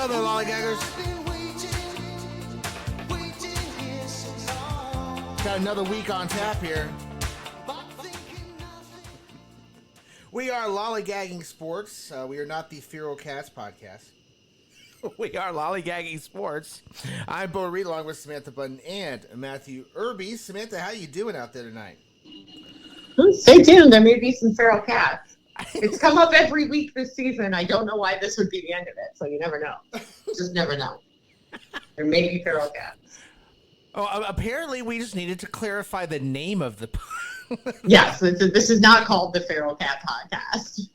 Hello, lollygaggers. Got another week on tap here. We are Lollygagging Sports. We are not the Feral Cats podcast. We are Lollygagging Sports. I'm Bo Reed along with Samantha Button and Matthew Irby. Samantha, how you doing out there tonight? Stay tuned. There may be some feral cats. It's come up every week this season. I don't know why this would be the end of it, so you never know. Just never know. There may be feral cats. Oh, apparently we just needed to clarify the name of the... Yes, this is not called the Feral Cat Podcast.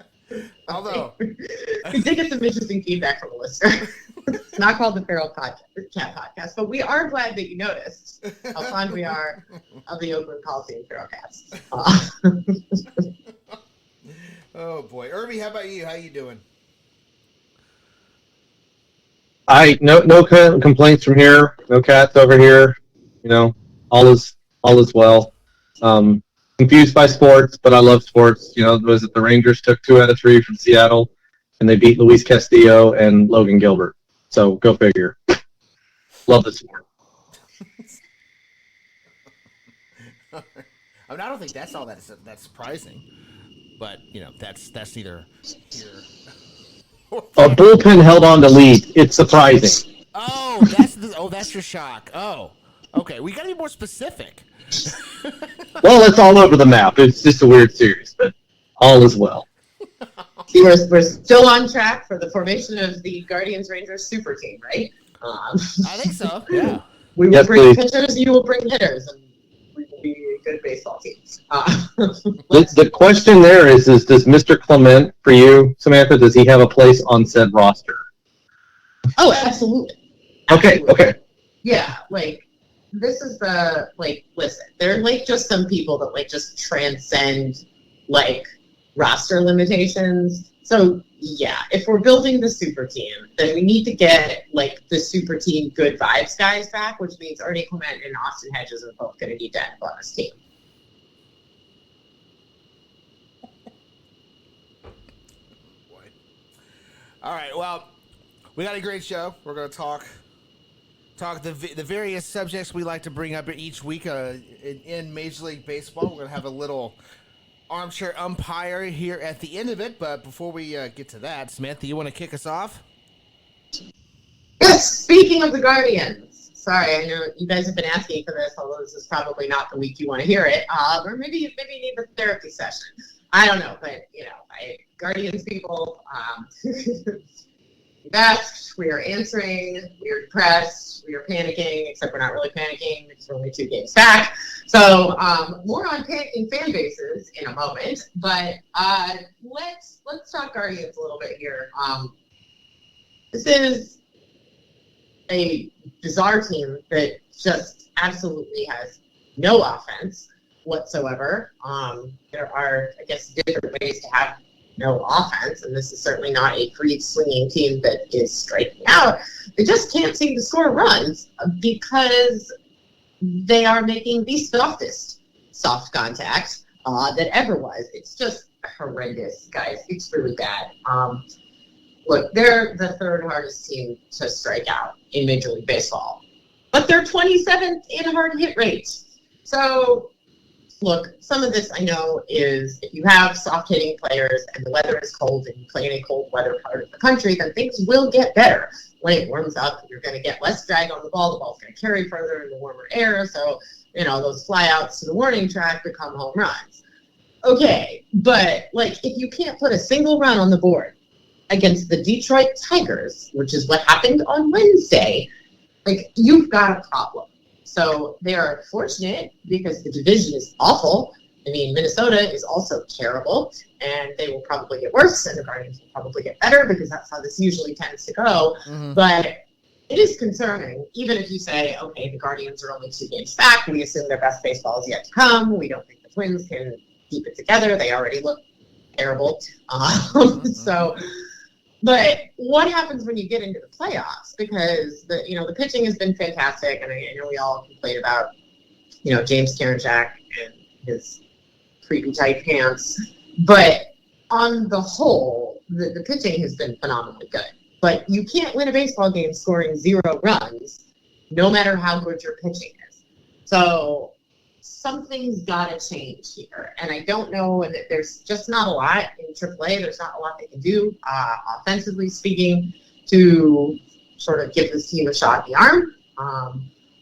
Although... We did get some interesting feedback from a listener. It's not called the Feral Cat Podcast, but we are glad that you noticed how fond we are of the Oakland Coliseum Feral Cats. Oh, boy. Irby, how about you? How you doing? No complaints from here. No cats over here. You know, all is well. Confused by sports, but I love sports. You know, was it the Rangers took 2 out of 3 from Seattle, and they beat Luis Castillo and Logan Gilbert. So go figure. Love the sport. I mean, I don't think that's all that's surprising, but you know, that's neither here. A bullpen held on to lead. It's surprising. Oh, that's your shock. Oh, okay. We got to be more specific. Well, it's all over the map. It's just a weird series, but all is well. See, we're still on track for the formation of the Guardians-Rangers super team, right? I think so, yeah. We will bring pitchers, you will bring hitters, and we will be a good baseball team. The question there is does Mr. Clement, for you, Samantha, does he have a place on said roster? Oh, absolutely. Okay. Yeah, this is listen, there are, just some people that, just transcend, roster limitations. So, yeah, if we're building the super team, then we need to get, the super team good vibes guys back, which means Ernie Clement and Austin Hedges are both going to need to end up on this team. Boy. All right, well, we got a great show. We're going to talk the various subjects we like to bring up each week in Major League Baseball. We're going to have a little armchair umpire here at the end of it, but before we get to that, Samantha, you want to kick us off? Yes, speaking of the Guardians, sorry, I know you guys have been asking for this, although this is probably not the week you want to hear it, or maybe you need a therapy session. I don't know, but, Guardians people, we are answering, we are depressed, we are panicking, except we're not really panicking because we're only 2 games back. So more on panicking fan bases in a moment, but let's talk Guardians a little bit here. This is a bizarre team that just absolutely has no offense whatsoever. There are, I guess, different ways to have no offense, and this is certainly not a free-swinging team that is striking out. They just can't seem to score runs because they are making the softest soft contact that ever was. It's just horrendous, guys. It's really bad. Look, they're the 3rd hardest team to strike out in Major League Baseball, but they're 27th in hard hit rate. So, look, some of this I know is if you have soft hitting players and the weather is cold and you play in a cold weather part of the country, then things will get better. When it warms up, you're going to get less drag on the ball. The ball's going to carry further in the warmer air. So, those flyouts to the warning track become home runs. Okay, but, if you can't put a single run on the board against the Detroit Tigers, which is what happened on Wednesday, you've got a problem. So they are fortunate because the division is awful. I mean, Minnesota is also terrible, and they will probably get worse, and the Guardians will probably get better because that's how this usually tends to go. Mm-hmm. But it is concerning, even if you say, okay, the Guardians are only 2 games back. We assume their best baseball is yet to come. We don't think the Twins can keep it together. They already look terrible. But what happens when you get into the playoffs? Because the pitching has been fantastic, and I know we all complain about James Karinchak and his creepy tight pants. But on the whole, the pitching has been phenomenally good. But you can't win a baseball game scoring 0 runs, no matter how good your pitching is. So something's got to change here. And I don't know, and there's just not a lot in AAA. There's not a lot they can do, offensively speaking, to sort of give this team a shot in the arm.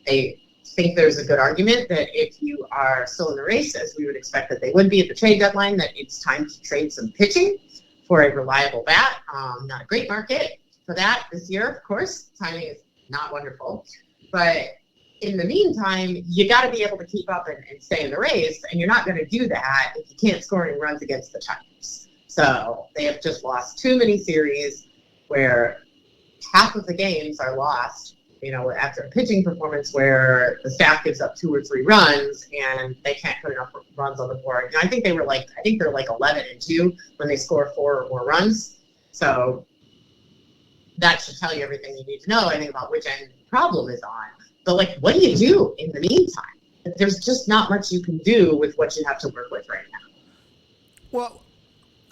They think there's a good argument that if you are still in the race, as we would expect that they would be at the trade deadline, that it's time to trade some pitching for a reliable bat. Not a great market for that this year, of course. Timing is not wonderful. But in the meantime, you got to be able to keep up and stay in the race, and you're not going to do that if you can't score any runs against the Tigers. So they have just lost too many series where half of the games are lost, after a pitching performance where the staff gives up 2 or 3 runs and they can't put enough runs on the board. I think they're like 11-2 when they score 4 or more runs. So that should tell you everything you need to know, I think, about which end the problem is on. But, what do you do in the meantime? There's just not much you can do with what you have to work with right now. Well,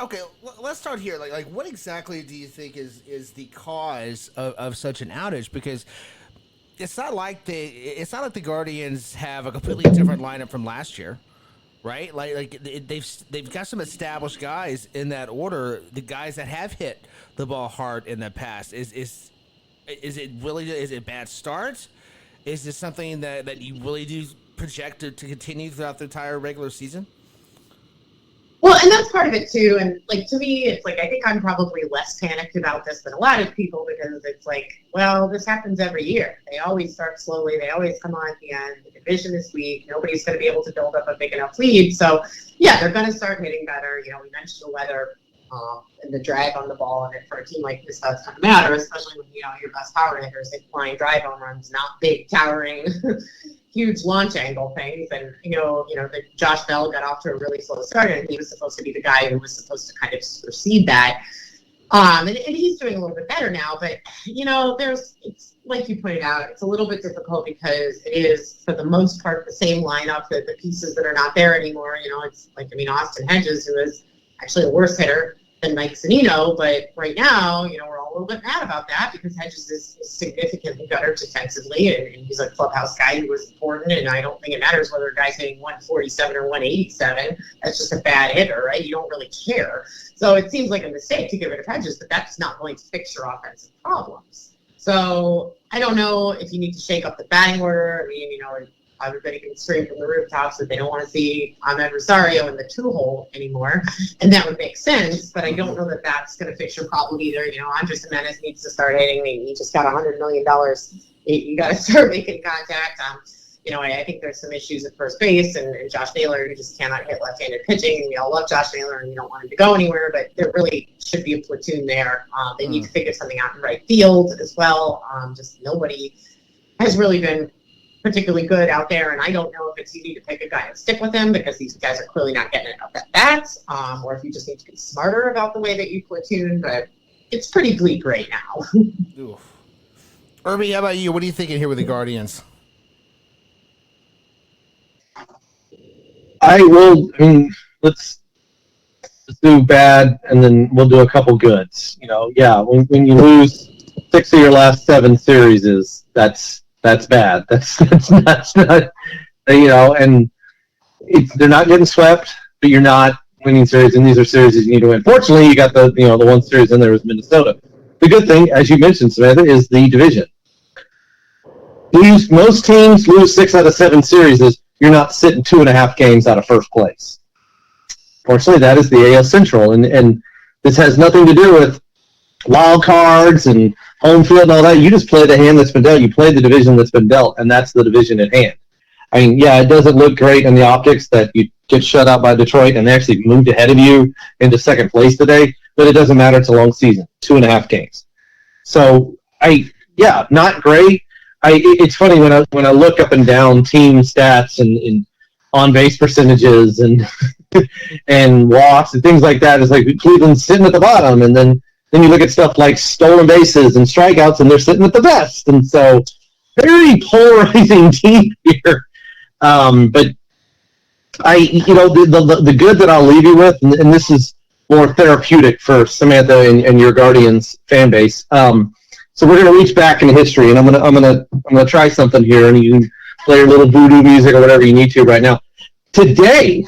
okay, let's start here. What exactly do you think is the cause of such an outage? Because it's not like the Guardians have a completely different lineup from last year, right? They've got some established guys in that order. The guys that have hit the ball hard in the past. Is it bad starts? Is this something that you really do project to continue throughout the entire regular season? Well, and that's part of it too. And to me, it's I think I'm probably less panicked about this than a lot of people, because it's this happens every year. They always start slowly. They always come on at the end. The division is weak. Nobody's going to be able to build up a big enough lead. So yeah, they're going to start hitting better. We mentioned the weather and the drag on the ball, and for a team like this, that's going to matter, especially when your best power hitters hit flying drive home runs, not big towering huge launch angle things. And that Josh Bell got off to a really slow start, and he was supposed to be the guy who was supposed to kind of supersede that. And he's doing a little bit better now, but it's like you pointed out, it's a little bit difficult because it is for the most part the same lineup, that the pieces that are not there anymore. It's Austin Hedges, who is actually a worse hitter than Mike Zunino, but right now, we're all a little bit mad about that because Hedges is significantly better defensively, and he's a clubhouse guy who was important, and I don't think it matters whether a guy's hitting 147 or 187. That's just a bad hitter, right? You don't really care. So it seems like a mistake to get rid of Hedges, but that's not going to fix your offensive problems. So I don't know if you need to shake up the batting order. Everybody can scream from the rooftops that they don't want to see Ahmed Rosario in the 2-hole anymore, and that would make sense, but I don't know that that's going to fix your problem either. Andres Jimenez needs to start hitting. He just got $100 million. You got to start making contact. I think there's some issues at first base, and Josh Naylor, who just cannot hit left-handed pitching. We all love Josh Naylor, and we don't want him to go anywhere, but there really should be a platoon there. They need to figure something out in right field as well. Just nobody has really been particularly good out there, and I don't know if it's you need to pick a guy and stick with him because these guys are clearly not getting enough at bats, or if you just need to be smarter about the way that you platoon, but it's pretty bleak right now. Oof. Irby, how about you? What are you thinking here with the Guardians? Let's do bad, and then we'll do a couple goods. When you lose 6 of your last 7 series, that's bad. That's not, and they're not getting swept, but you're not winning series, and these are series that you need to win. Fortunately, you got the one series in there was Minnesota. The good thing, as you mentioned, Samantha, is the division. Most teams lose 6 out of 7 series. You're not sitting 2.5 games out of first place. Fortunately, that is the AL Central, and this has nothing to do with wild cards and home field and all that. You just play the hand that's been dealt. You play the division that's been dealt, and that's the division at hand. It doesn't look great in the optics that you get shut out by Detroit and they actually moved ahead of you into second place today, but it doesn't matter. It's a long season, 2.5 games. So, not great. It's funny when I look up and down team stats and on base percentages and and walks and things like that. It's like Cleveland's sitting at the bottom, and then you look at stuff like stolen bases and strikeouts, and they're sitting at the best. And so, very polarizing team here. But the good that I'll leave you with, and this is more therapeutic for Samantha and your Guardians fan base. So we're gonna reach back into history, and I'm gonna try something here, and you can play your little voodoo music or whatever you need to right now. Today,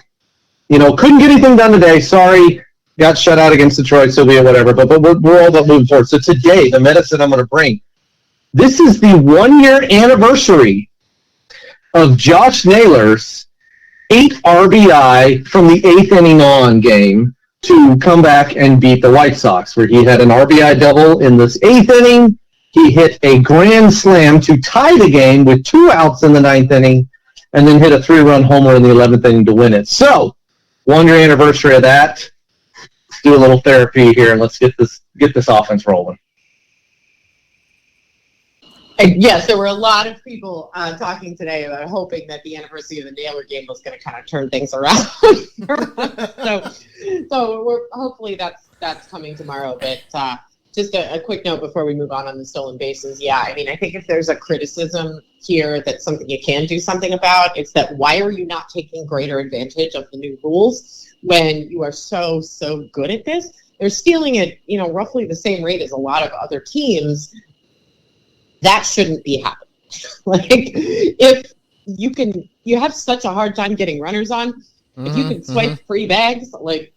couldn't get anything done today. Sorry, got shut out against Detroit, so be it, whatever. But we're all about moving forward. So today, the medicine I'm gonna bring. This is the 1-year anniversary of Josh Naylor's 8 RBI from the 8th inning on game to come back and beat the White Sox, where he had an RBI double in this 8th inning. He hit a grand slam to tie the game with 2 outs in the 9th inning, and then hit a 3-run homer in the 11th inning to win it. So, 1-year anniversary of that. Let's do a little therapy here, and let's get this offense rolling. Yes, there were a lot of people talking today about hoping that the anniversary of the Naylor game was going to kind of turn things around. so hopefully that's coming tomorrow. But just a quick note before we move on the stolen bases. Yeah, I mean, I think if there's a criticism here that's something you can do something about, it's that why are you not taking greater advantage of the new rules when you are so good at this? They're stealing at roughly the same rate as a lot of other teams. That shouldn't be happening. If you have such a hard time getting runners on, if you can swipe free bags like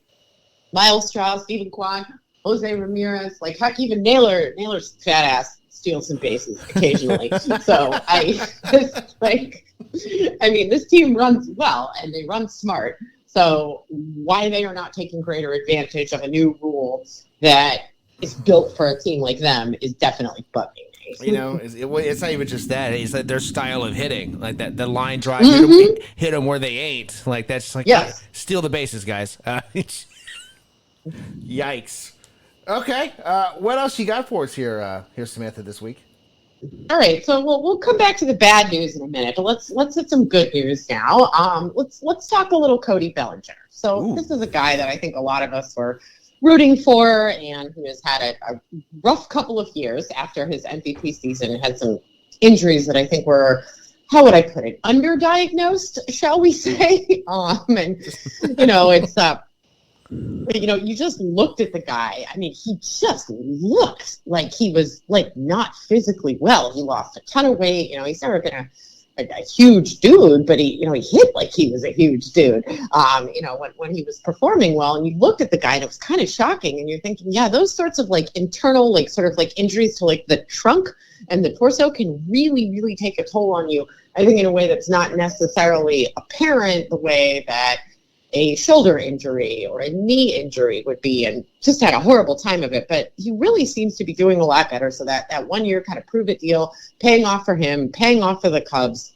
Miles Strauss, Stephen Kwan, Jose Ramirez, heck, even Naylor's fat ass steals some bases occasionally. So this team runs well and they run smart. So why they are not taking greater advantage of a new rule that is built for a team like them is definitely bugging. It's not even just that. It's like their style of hitting, like that, the line drive, hit them where they ain't. Like that's like, steal the bases, guys. Yikes. Okay. What else you got for us here, Samantha, this week? All right. So we'll come back to the bad news in a minute, but let's hit some good news now. Let's talk a little Cody Bellinger. So This is a guy that I think a lot of us were rooting for, and who has had a rough couple of years after his MVP season. Had some injuries that I think were, how would I put it, underdiagnosed, shall we say? You just looked at the guy. I mean, he just looked like he was not physically well. He lost a ton of weight. He's never been a huge dude, but he hit like he was a huge dude. When he was performing well, and you looked at the guy, and it was kind of shocking. And you're thinking, yeah, those sorts of internal, injuries to the trunk and the torso can really, really take a toll on you. I think in a way that's not necessarily apparent the way that a shoulder injury or a knee injury would be, and just had a horrible time of it. But he really seems to be doing a lot better. So that 1 year kind of prove it deal, paying off for him, paying off for the Cubs.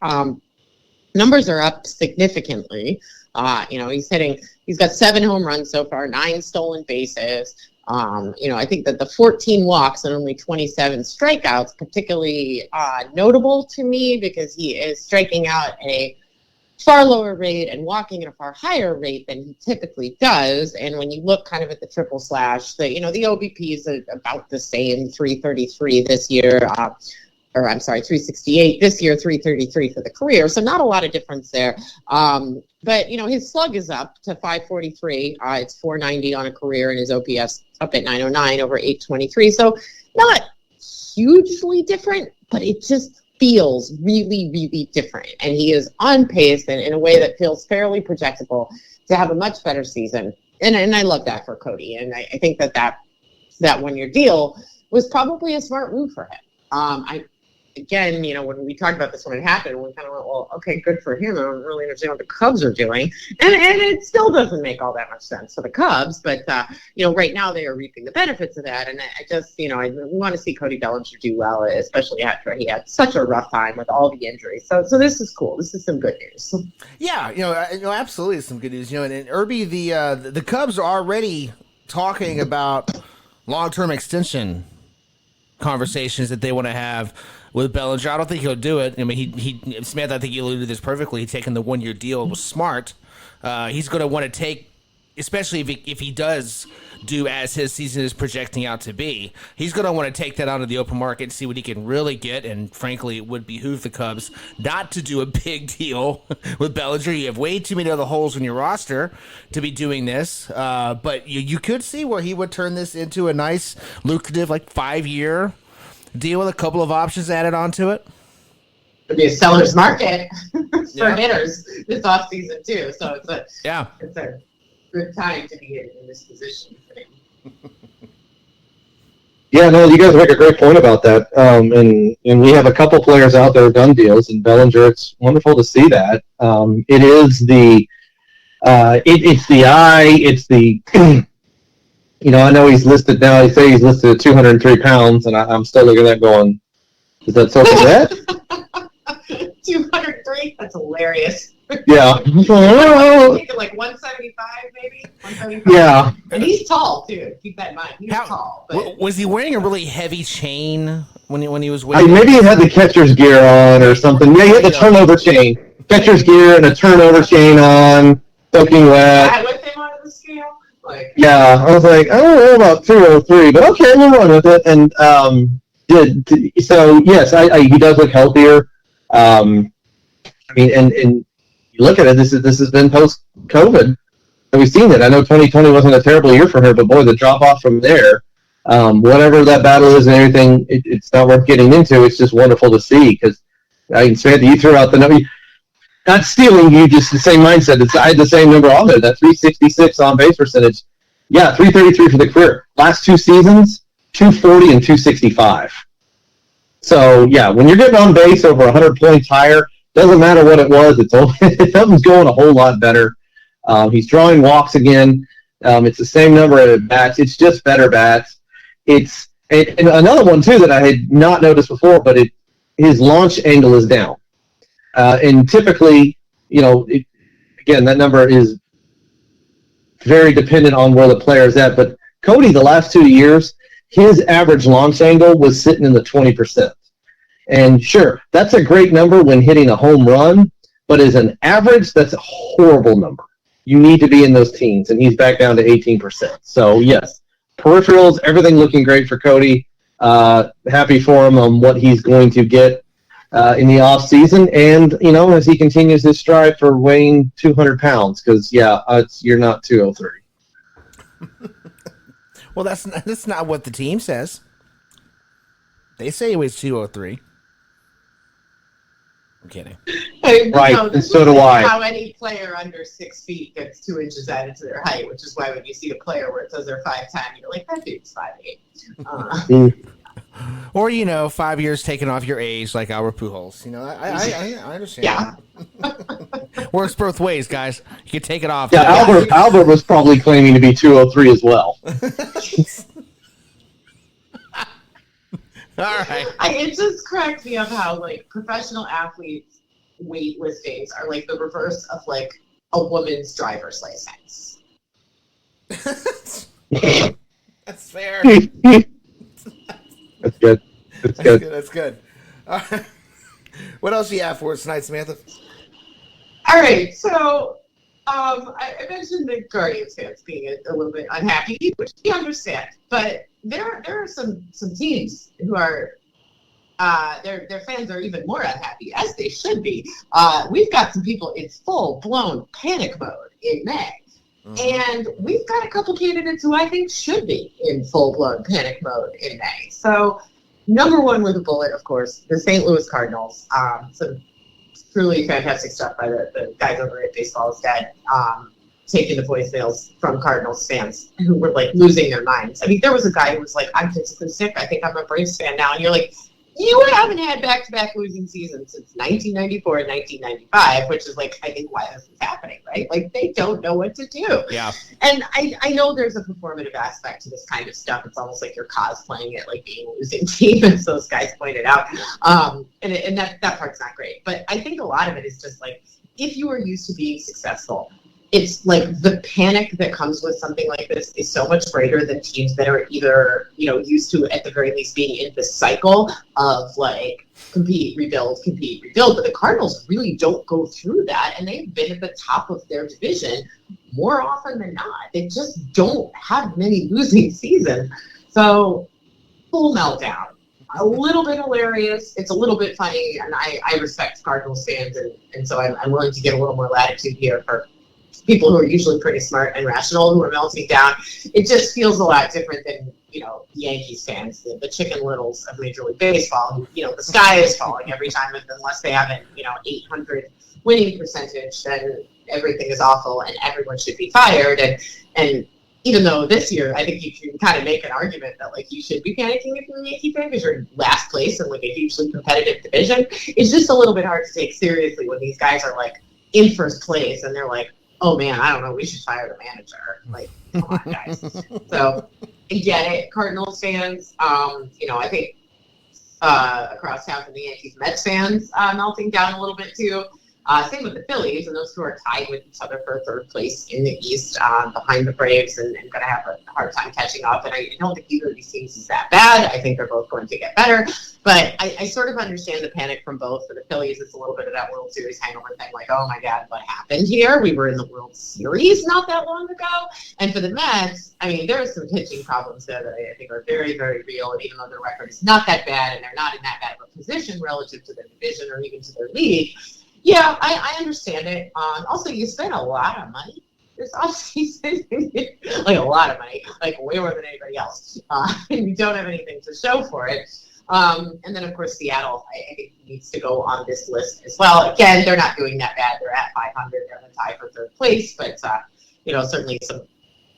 Numbers are up significantly. He's got 7 home runs so far, 9 stolen bases. I think that the 14 walks and only 27 strikeouts, particularly notable to me, because he is striking out a far lower rate and walking at a far higher rate than he typically does. And when you look kind of at the triple slash, the OBP is about the same, 333 this year, 368 this year, 333 for the career. So not a lot of difference there. But his slug is up to 543. It's 490 on a career, and his OPS up at 909 over 823. So not hugely different, but it just feels really, really different. And he is on pace and in a way that feels fairly projectable to have a much better season. And I love that for Cody. And I think that 1 year deal was probably a smart move for him. Again, when we talked about this when it happened, we kind of went, well, okay, good for him. I don't really understand what the Cubs are doing. And it still doesn't make all that much sense for the Cubs. But, right now they are reaping the benefits of that. And I just, I want to see Cody Bellinger do well, especially after he had such a rough time with all the injuries. So this is cool. This is some good news. Yeah, absolutely some good news. And Irby, the Cubs are already talking about long-term extension conversations that they want to have with Bellinger. I don't think he'll do it. I mean, Samantha, I think you alluded to this perfectly. Taking the 1 year deal was smart. He's going to want to take especially if he does do as his season is projecting out to be, he's going to want to take that onto the open market and see what he can really get. And frankly, it would behoove the Cubs not to do a big deal with Bellinger. You have way too many other holes in your roster to be doing this. But you could see where he would turn this into a nice, lucrative, like 5-year deal with a couple of options added onto it. It'd be a seller's market for hitters this offseason too. So it's a good time to be in this position. Yeah, no, you guys make a great point about that. And we have a couple players out there who've done deals, and Bellinger, it's wonderful to see that. It is it's the eye, it's the, I know he's listed now, he's listed at 203 pounds, and I'm still looking at that going, is that so bad? 203? That's hilarious. Yeah. Thinking like 175, maybe? 175. Yeah. And he's tall, too. Keep that in mind. He's tall. But... Was he wearing a really heavy chain when he was waiting? Maybe he had the catcher's gear on or something. Yeah, he had the turnover chain. Catcher's gear and a turnover chain on, soaking wet. I with him on the scale? Yeah, I was like, I don't know about 203, but okay, we'll run with it. And so, yes, he does look healthier. And you look at it, this has been post-COVID, and we've seen it. I know 2020 wasn't a terrible year for her, but boy, the drop-off from there, whatever that battle is and everything, it's not worth getting into. It's just wonderful to see, because, Samantha, you threw out the number. Not stealing you, just the same mindset. I had the same number on there, that 366 on-base percentage. Yeah, 333 for the career. Last 2 seasons, 240 and 265. So, yeah, when you're getting on base over 100 points higher, doesn't matter what it was, something's going a whole lot better. He's drawing walks again. It's the same number of bats. It's just better bats. And another one, too, that I had not noticed before, but his launch angle is down. And typically, again, that number is very dependent on where the player is at. But Cody, the last 2 years, his average launch angle was sitting in the 20%. And sure, that's a great number when hitting a home run, but as an average, that's a horrible number. You need to be in those teens, and he's back down to 18%. So, yes, peripherals, everything looking great for Cody. Happy for him on what he's going to get in the off season, and as he continues his strive for weighing 200 pounds, because you're not 203. Well, that's not what the team says. They say he weighs 203. I'm kidding. Right, and so do I. How any player under 6 feet gets 2 inches added to their height, which is why when you see a player where it says they're 5'10", you're like, that dude's 5'8". Or 5 years taken off your age, like Albert Pujols. I understand. Yeah. Works both ways, guys. You can take it off. Yeah, Albert was probably claiming to be 203 as well. All right. It just cracks me up how professional athletes' weight listings are the reverse of a woman's driver's license. That's fair. That's good. That's good. All right. What else do you have for us tonight, Samantha? All right. So I mentioned the Guardians fans being a little bit unhappy, which we understand. But there are some teams who are their fans are even more unhappy, as they should be. We've got some people in full-blown panic mode in May. And we've got a couple candidates who I think should be in full-blown panic mode in May. So, number one with a bullet, of course, the St. Louis Cardinals. Some truly fantastic stuff by the guys over at Baseball is Dead, taking the voicemails from Cardinals fans who were, losing their minds. I mean, there was a guy who was like, I'm physically sick. I think I'm a Braves fan now. And you're like, you haven't had back-to-back losing seasons since 1994 and 1995, which is, I think why this is happening, right? They don't know what to do. Yeah. And I know there's a performative aspect to this kind of stuff. It's almost like you're cosplaying it, being a losing team, as those guys pointed out. And that part's not great. But I think a lot of it is just, if you are used to being successful it's like the panic that comes with something like this is so much greater than teams that are either, used to at the very least being in the cycle of like compete, rebuild. But the Cardinals really don't go through that, and they've been at the top of their division more often than not. They just don't have many losing seasons. So full meltdown. A little bit hilarious. It's a little bit funny, and I respect Cardinals fans, and so I'm willing to give a little more latitude here for people who are usually pretty smart and rational who are melting down. It just feels a lot different than, Yankees fans, the Chicken Littles of Major League Baseball, who, the sky is falling every time, unless they have an, 800 winning percentage, then everything is awful and everyone should be fired. And even though this year, I think you can kind of make an argument that, like, you should be panicking if you're a Yankee fan because you're in last place in, like, a hugely competitive division. It's just a little bit hard to take seriously when these guys are, like, in first place and they're like, oh, man, I don't know, we should fire the manager. Like, come on, guys. So, I get it, Cardinals fans. I think across town from the Yankees, Mets fans melting down a little bit, too. Same with the Phillies, and those two are tied with each other for third place in the East behind the Braves and going to have a hard time catching up. And I don't think either of these teams is that bad. I think they're both going to get better. But I sort of understand the panic from both. For the Phillies, it's a little bit of that World Series hangover thing, like, oh, my God, what happened here? We were in the World Series not that long ago. And for the Mets, I mean, there are some pitching problems there that I think are very, very real. And even though their record is not that bad and they're not in that bad of a position relative to their division or even to their league, yeah, I understand it. Also, you spent a lot of money this offseason, like a lot of money, like way more than anybody else, and you don't have anything to show for it. And then, of course, Seattle, I think, needs to go on this list as well. Again, they're not doing that bad. They're at 500. They're in the tie for third place, but, certainly some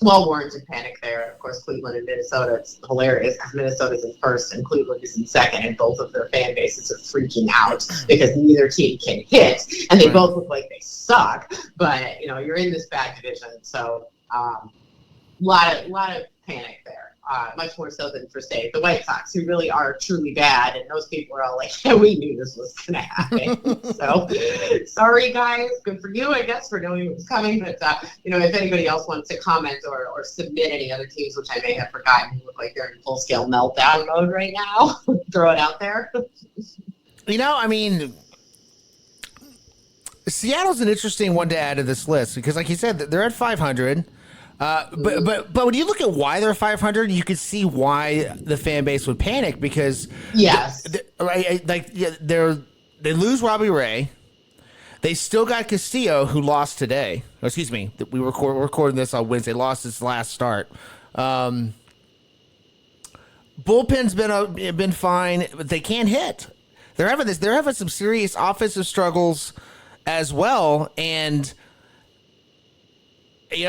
well-warranted panic there. Of course, Cleveland and Minnesota, it's hilarious because Minnesota's in first and Cleveland is in second, and both of their fan bases are freaking out because neither team can hit, and they both look like they suck. But, you're in this bad division, so lot of panic there. Much more so than for, say, the White Sox, who really are truly bad, and those people are all like, yeah, we knew this was going to happen. So, sorry, guys. Good for you, I guess, for knowing it was coming. But, if anybody else wants to comment or submit any other teams, which I may have forgotten, who look like they're in full-scale meltdown mode right now, throw it out there. Seattle's an interesting one to add to this list because, like you said, they're at 500. But when you look at why they're 500, you can see why the fan base would panic because yes, they lose Robbie Ray. They still got Castillo, who lost today. Oh, excuse me, we're recording this on Wednesday. Lost his last start. Bullpen's been fine, but they can't hit. They're having some serious offensive struggles as well, and. You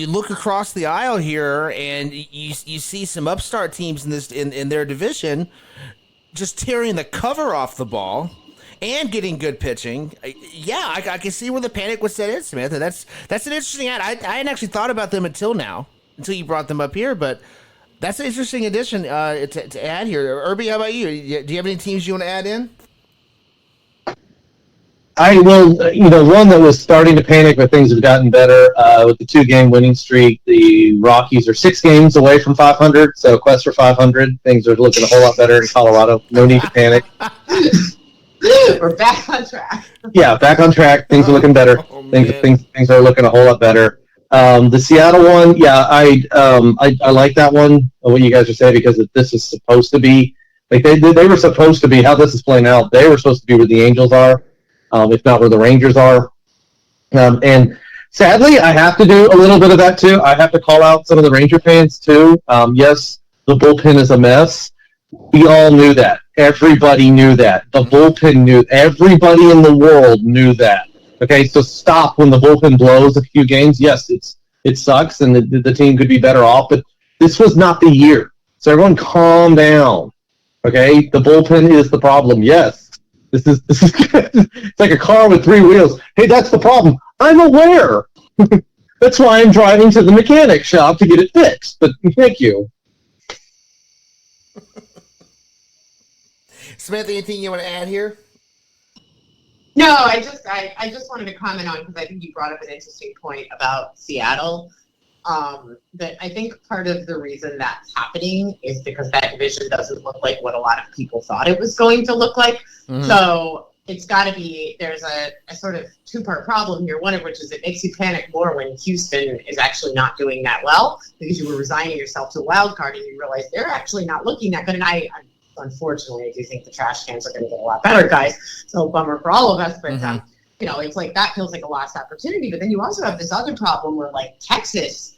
look across the aisle here, and you see some upstart teams in their division just tearing the cover off the ball and getting good pitching. Yeah, I can see where the panic was set in, Samantha. That's an interesting ad. I hadn't actually thought about them until you brought them up here, but that's an interesting addition to add here. Irby, how about you? Do you have any teams you want to add in? I will, one that was starting to panic, but things have gotten better with the 2-game winning streak. The Rockies are 6 games away from 500, so quest for 500. Things are looking a whole lot better in Colorado. No need to panic. We're back on track. Yeah, back on track. Things are looking better. Things are looking a whole lot better. The Seattle one, yeah, I like that one. What you guys are saying because this is supposed to be like they were supposed to be how this is playing out. They were supposed to be where the Angels are. If not where the Rangers are. And sadly, I have to do a little bit of that too. I have to call out some of the Ranger fans too. Yes, the bullpen is a mess. We all knew that. Everybody knew that. The bullpen knew. Everybody in the world knew that. Okay, so stop when the bullpen blows a few games. Yes, it sucks, and the team could be better off, but this was not the year. So everyone calm down. Okay, the bullpen is the problem. Yes. This is it's like a car with 3 wheels. Hey, that's the problem. I'm aware. That's why I'm driving to the mechanic shop to get it fixed. But thank you. Samantha, anything you want to add here? No, I just wanted to comment on, because I think you brought up an interesting point about Seattle. That I think part of the reason that's happening is because that division doesn't look like what a lot of people thought it was going to look like. Mm-hmm. So it's got to be, there's a sort of two-part problem here, one of which is it makes you panic more when Houston is actually not doing that well, because you were resigning yourself to a wild card and you realize they're actually not looking that good. And I unfortunately, I do think the trash cans are going to get a lot better, guys. So bummer for all of us, but it's like that feels like a lost opportunity. But then you also have this other problem where, like, Texas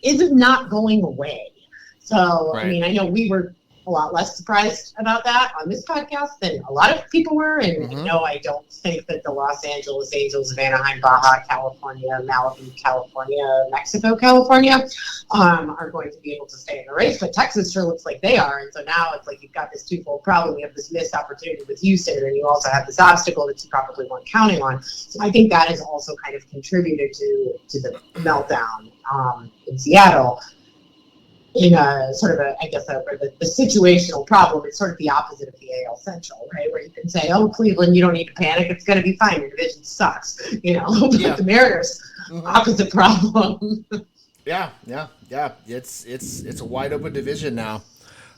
is not going away. So, right. I mean, I know we were a lot less surprised about that on this podcast than a lot of people were. And no, I don't think that the Los Angeles Angels of Anaheim, Baja, California, Malibu, California, Mexico, California, are going to be able to stay in the race. But Texas sure looks like they are. And so now it's like you've got this twofold problem. You have this missed opportunity with Houston, and then you also have this obstacle that you probably weren't counting on. So I think that has also kind of contributed to the meltdown in Seattle. In a sort of the situational problem. It's sort of the opposite of the AL Central, right? Where you can say, oh, Cleveland, you don't need to panic. It's going to be fine. Your division sucks. The Mariners, opposite problem. Yeah. It's a wide open division now.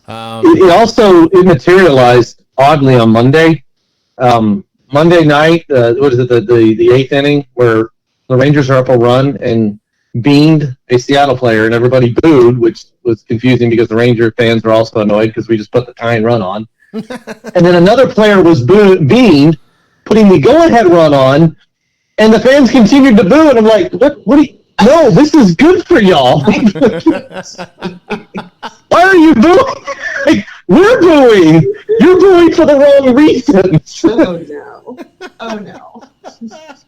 It materialized oddly on Monday. Monday night, what is it, the eighth inning, where the Rangers are up a run and beamed a Seattle player, and everybody booed, which was confusing because the Ranger fans were also annoyed because we just put the tying run on. And then another player was beamed, putting the go-ahead run on, and the fans continued to boo, and I'm like, what do you... No, this is good for y'all. Why are you booing? Like, we're booing. You're booing for the wrong reasons. Oh, no.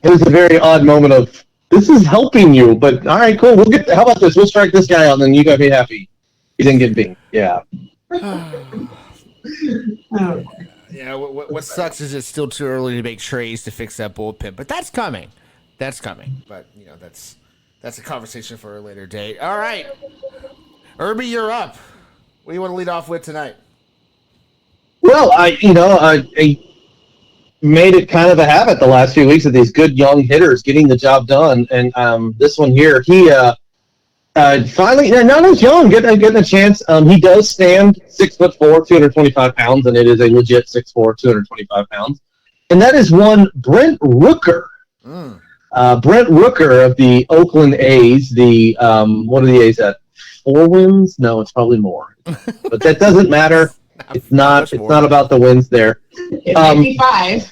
It was a very odd moment of, this is helping you, but all right, cool. How about this? We'll strike this guy out, and then you gotta be happy. He didn't get beat. Yeah. Yeah. What sucks is it's still too early to make trades to fix that bullpen, but that's coming. But that's a conversation for a later date. All right, Irby, you're up. What do you want to lead off with tonight? Well, I made it kind of a habit the last few weeks of these good young hitters getting the job done, and this one here, he finally, not as young, getting a chance. He does stand 6'4", 225 pounds, and it is a legit 6'4", 225 pounds, and that is one Brent Rooker. Brent Rooker of the Oakland A's. The what are the A's at? 4 wins? No, it's probably more, but that doesn't matter. It's not about the wins there. It might be 5.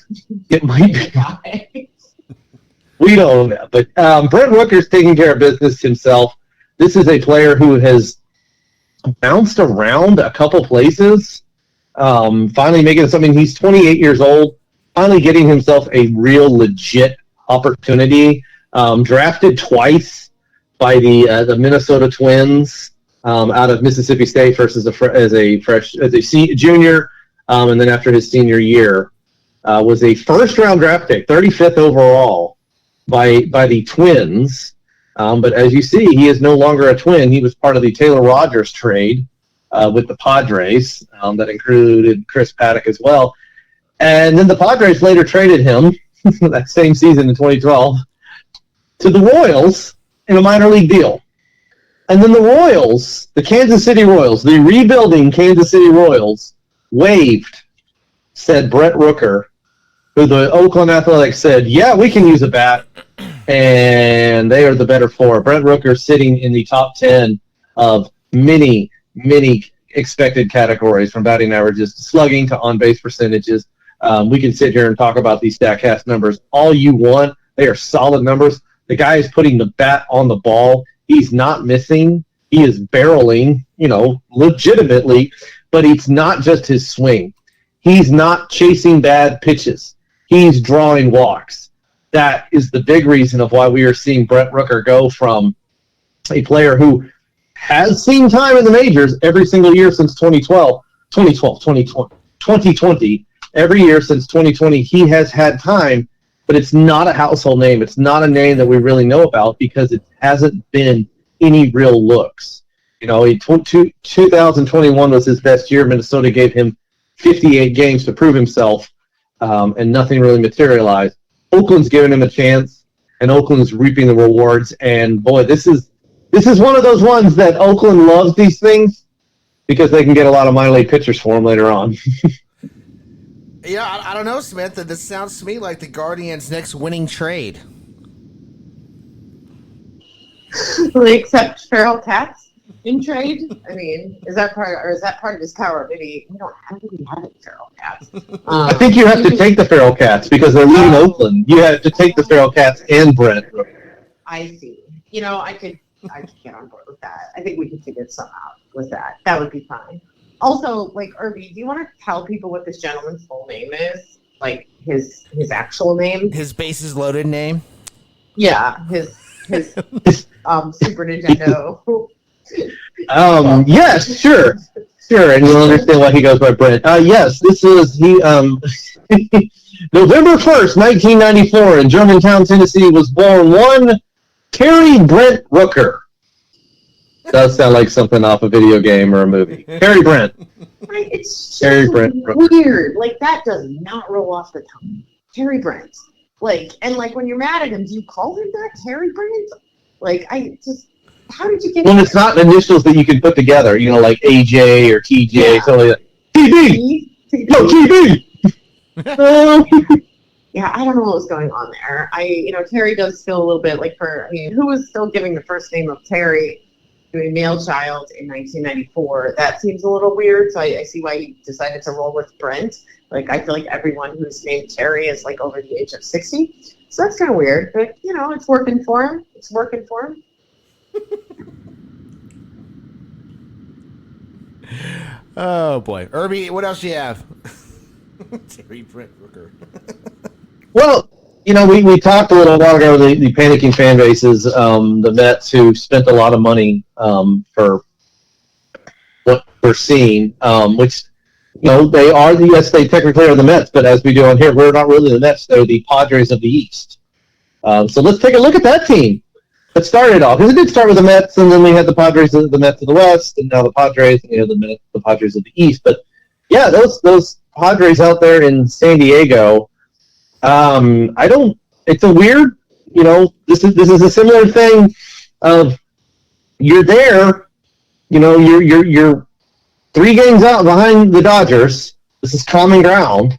It might be 5. We don't know. But Brent Rooker's taking care of business himself. This is a player who has bounced around a couple places, finally making something. He's 28 years old, finally getting himself a real legit opportunity. Drafted twice by the Minnesota Twins. Out of Mississippi State first as a junior, and then after his senior year, was a first-round draft pick, 35th overall by the Twins. But as you see, he is no longer a Twin. He was part of the Taylor Rogers trade with the Padres that included Chris Paddock as well. And then the Padres later traded him that same season in 2012 to the Royals in a minor league deal. And then the Royals, the Kansas City Royals, the rebuilding Kansas City Royals, waived said Brent Rooker, who the Oakland Athletics said, yeah, we can use a bat, and they are the better for. Brent Rooker sitting in the top 10 of many, many expected categories, from batting averages to slugging to on-base percentages. We can sit here and talk about these StatCast numbers all you want. They are solid numbers. The guy is putting the bat on the ball. He's not missing. He is barreling, legitimately, but it's not just his swing. He's not chasing bad pitches. He's drawing walks. That is the big reason of why we are seeing Brent Rooker go from a player who has seen time in the majors every single year since 2020. Every year since 2020, he has had time, but it's not a household name. It's not a name that we really know about because it hasn't been any real looks. 2021 was his best year. Minnesota gave him 58 games to prove himself, and nothing really materialized. Oakland's giving him a chance, and Oakland's reaping the rewards. And boy, this is one of those ones that Oakland loves these things because they can get a lot of minor league pitchers for them later on. Yeah, I don't know, Samantha. This sounds to me like the Guardians' next winning trade. Will they accept feral cats in trade? I mean, is that part of his power? Maybe we don't have any feral cats. I think you have to take the feral cats because they're leaving Oakland. You have to take the feral cats and Brent. I see. I could get on board with that. I think we could figure some out with that. That would be fine. Also, like, Irby, do you want to tell people what this gentleman's full name is? Like his actual name? His bases loaded name? Yeah, his Super Nintendo. Yes, sure, and you'll understand why he goes by Brent. Yes, this is November 1st, 1994, in Germantown, Tennessee, was born one Terry Brent Rooker. Does sound like something off a video game or a movie. Terry Brent. Right, it's Terry so Brent weird. Like, that does not roll off the tongue. Terry Brent. Like, and like when you're mad at him, do you call him that? Terry Brent? Like, how did you get Well, it's not initials that you can put together, like AJ or TJ, something like that. TB! No, TB! Yeah, I don't know what was going on there. Terry does feel a little bit like who was still giving the first name of Terry to a male child in 1994? That seems a little weird, so I see why he decided to roll with Brent. Like, I feel like everyone who's named Terry is, like, over the age of 60. So that's kind of weird, but, it's working for him. It's working for him. Oh, boy. Irby, what else do you have? Terry Brent Rooker. Well, we talked a little while ago the panicking fan bases, the Mets who spent a lot of money for what we're seeing, which, they are they technically are the Mets, but as we do on here, we're not really the Mets. They're the Padres of the East. So let's take a look at that team. Let's start it off, because it did start with the Mets, and then we had the Padres, the Mets of the West, and now the Padres, and the Padres of the East. But yeah, those Padres out there in San Diego. It's a weird, this is a similar thing of you're there, you're 3 games out behind the Dodgers. This is common ground.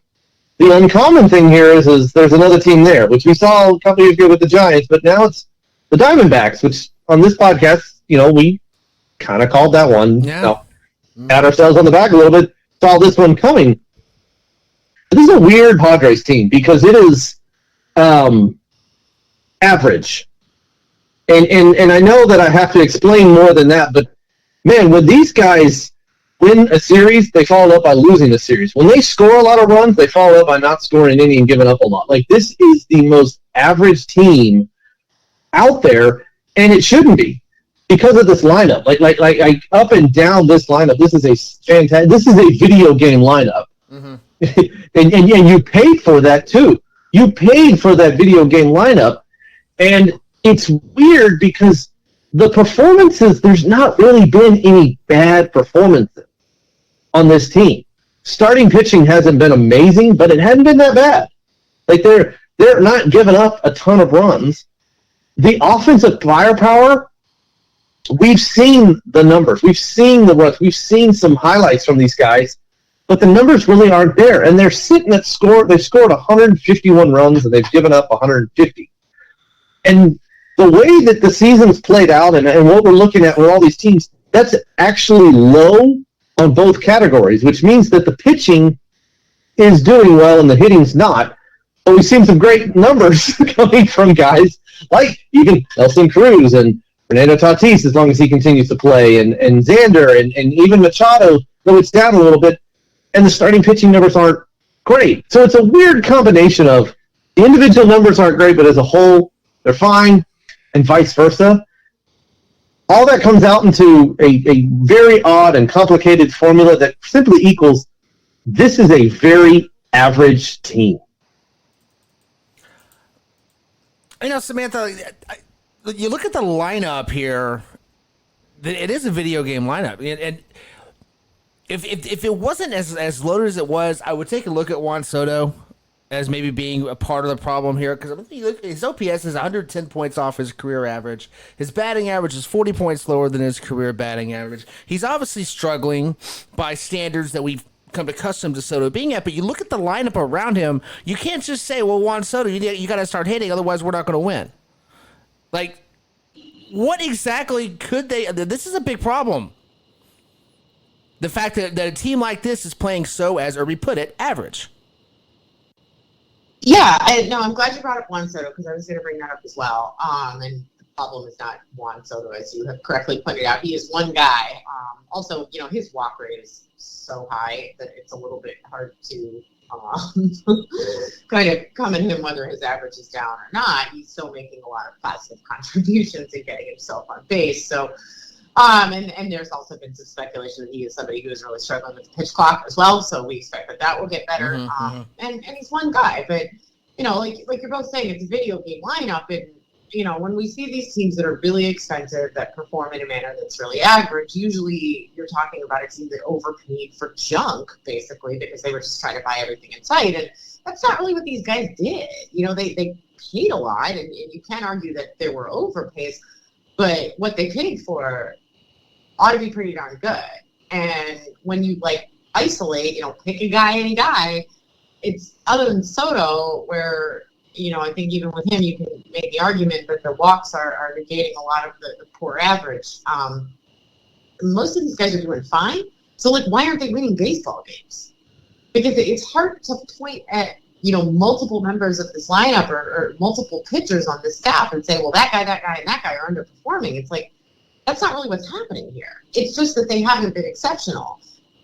The uncommon thing here is there's another team there, which we saw a couple years ago with the Giants, but now it's the Diamondbacks, which on this podcast, we kind of called that one. Yeah. Pat ourselves on the back a little bit, saw this one coming. This is a weird Padres team because it is average. And I know that I have to explain more than that, but man, when these guys win a series, they follow up by losing a series. When they score a lot of runs, they follow up by not scoring any and giving up a lot. Like, this is the most average team out there, and it shouldn't be because of this lineup. Like up and down this lineup, this is a fantastic. This is a video game lineup. Mm-hmm. and you paid for that too. You paid for that video game lineup, and it's weird because the performances, there's not really been any bad performances on this team. Starting pitching hasn't been amazing, but it hadn't been that bad. Like, they're not giving up a ton of runs. The offensive firepower, we've seen the numbers. We've seen the runs. We've seen some highlights from these guys. But the numbers really aren't there. And they're sitting at score. They've scored 151 runs, and they've given up 150. And the way that the season's played out and what we're looking at with all these teams, that's actually low on both categories, which means that the pitching is doing well and the hitting's not. But we've seen some great numbers coming from guys like even Nelson Cruz and Fernando Tatis, as long as he continues to play, and Xander and even Machado, though it's down a little bit. And the starting pitching numbers aren't great. So it's a weird combination of the individual numbers aren't great, but as a whole, they're fine, and vice versa. All that comes out into a very odd and complicated formula that simply equals this is a very average team. Samantha, you look at the lineup here, it is a video game lineup. And if it wasn't as loaded as it was, I would take a look at Juan Soto as maybe being a part of the problem here, because his OPS is 110 points off his career average. His batting average is 40 points lower than his career batting average. He's obviously struggling by standards that we've come accustomed to Soto being at, but you look at the lineup around him, you can't just say, well, Juan Soto, you got to start hitting, otherwise we're not going to win. Like, what exactly could they... This is a big problem. The fact that a team like this is playing so, as Irby put it, average. Yeah, I'm glad you brought up Juan Soto because I was going to bring that up as well. And the problem is not Juan Soto, as you have correctly pointed out. He is one guy. Also, his walk rate is so high that it's a little bit hard to kind of comment him whether his average is down or not. He's still making a lot of positive contributions and getting himself on base. So, and there's also been some speculation that he is somebody who is really struggling with the pitch clock as well. So we expect that will get better. And he's one guy, but like you're both saying, it's a video game lineup, and when we see these teams that are really expensive that perform in a manner that's really average, usually you're talking about a team that overpaid for junk basically because they were just trying to buy everything in sight, and that's not really what these guys did. They paid a lot, and you can't argue that there were overpays, but what they paid for ought to be pretty darn good. And when you isolate, pick a guy, any guy, it's other than Soto where, I think even with him, you can make the argument that the walks are negating a lot of the poor average. Most of these guys are doing fine. So why aren't they winning baseball games? Because it's hard to point at, multiple members of this lineup or multiple pitchers on the staff and say, well, that guy, and that guy are underperforming. It's that's not really what's happening here. It's just that they haven't been exceptional.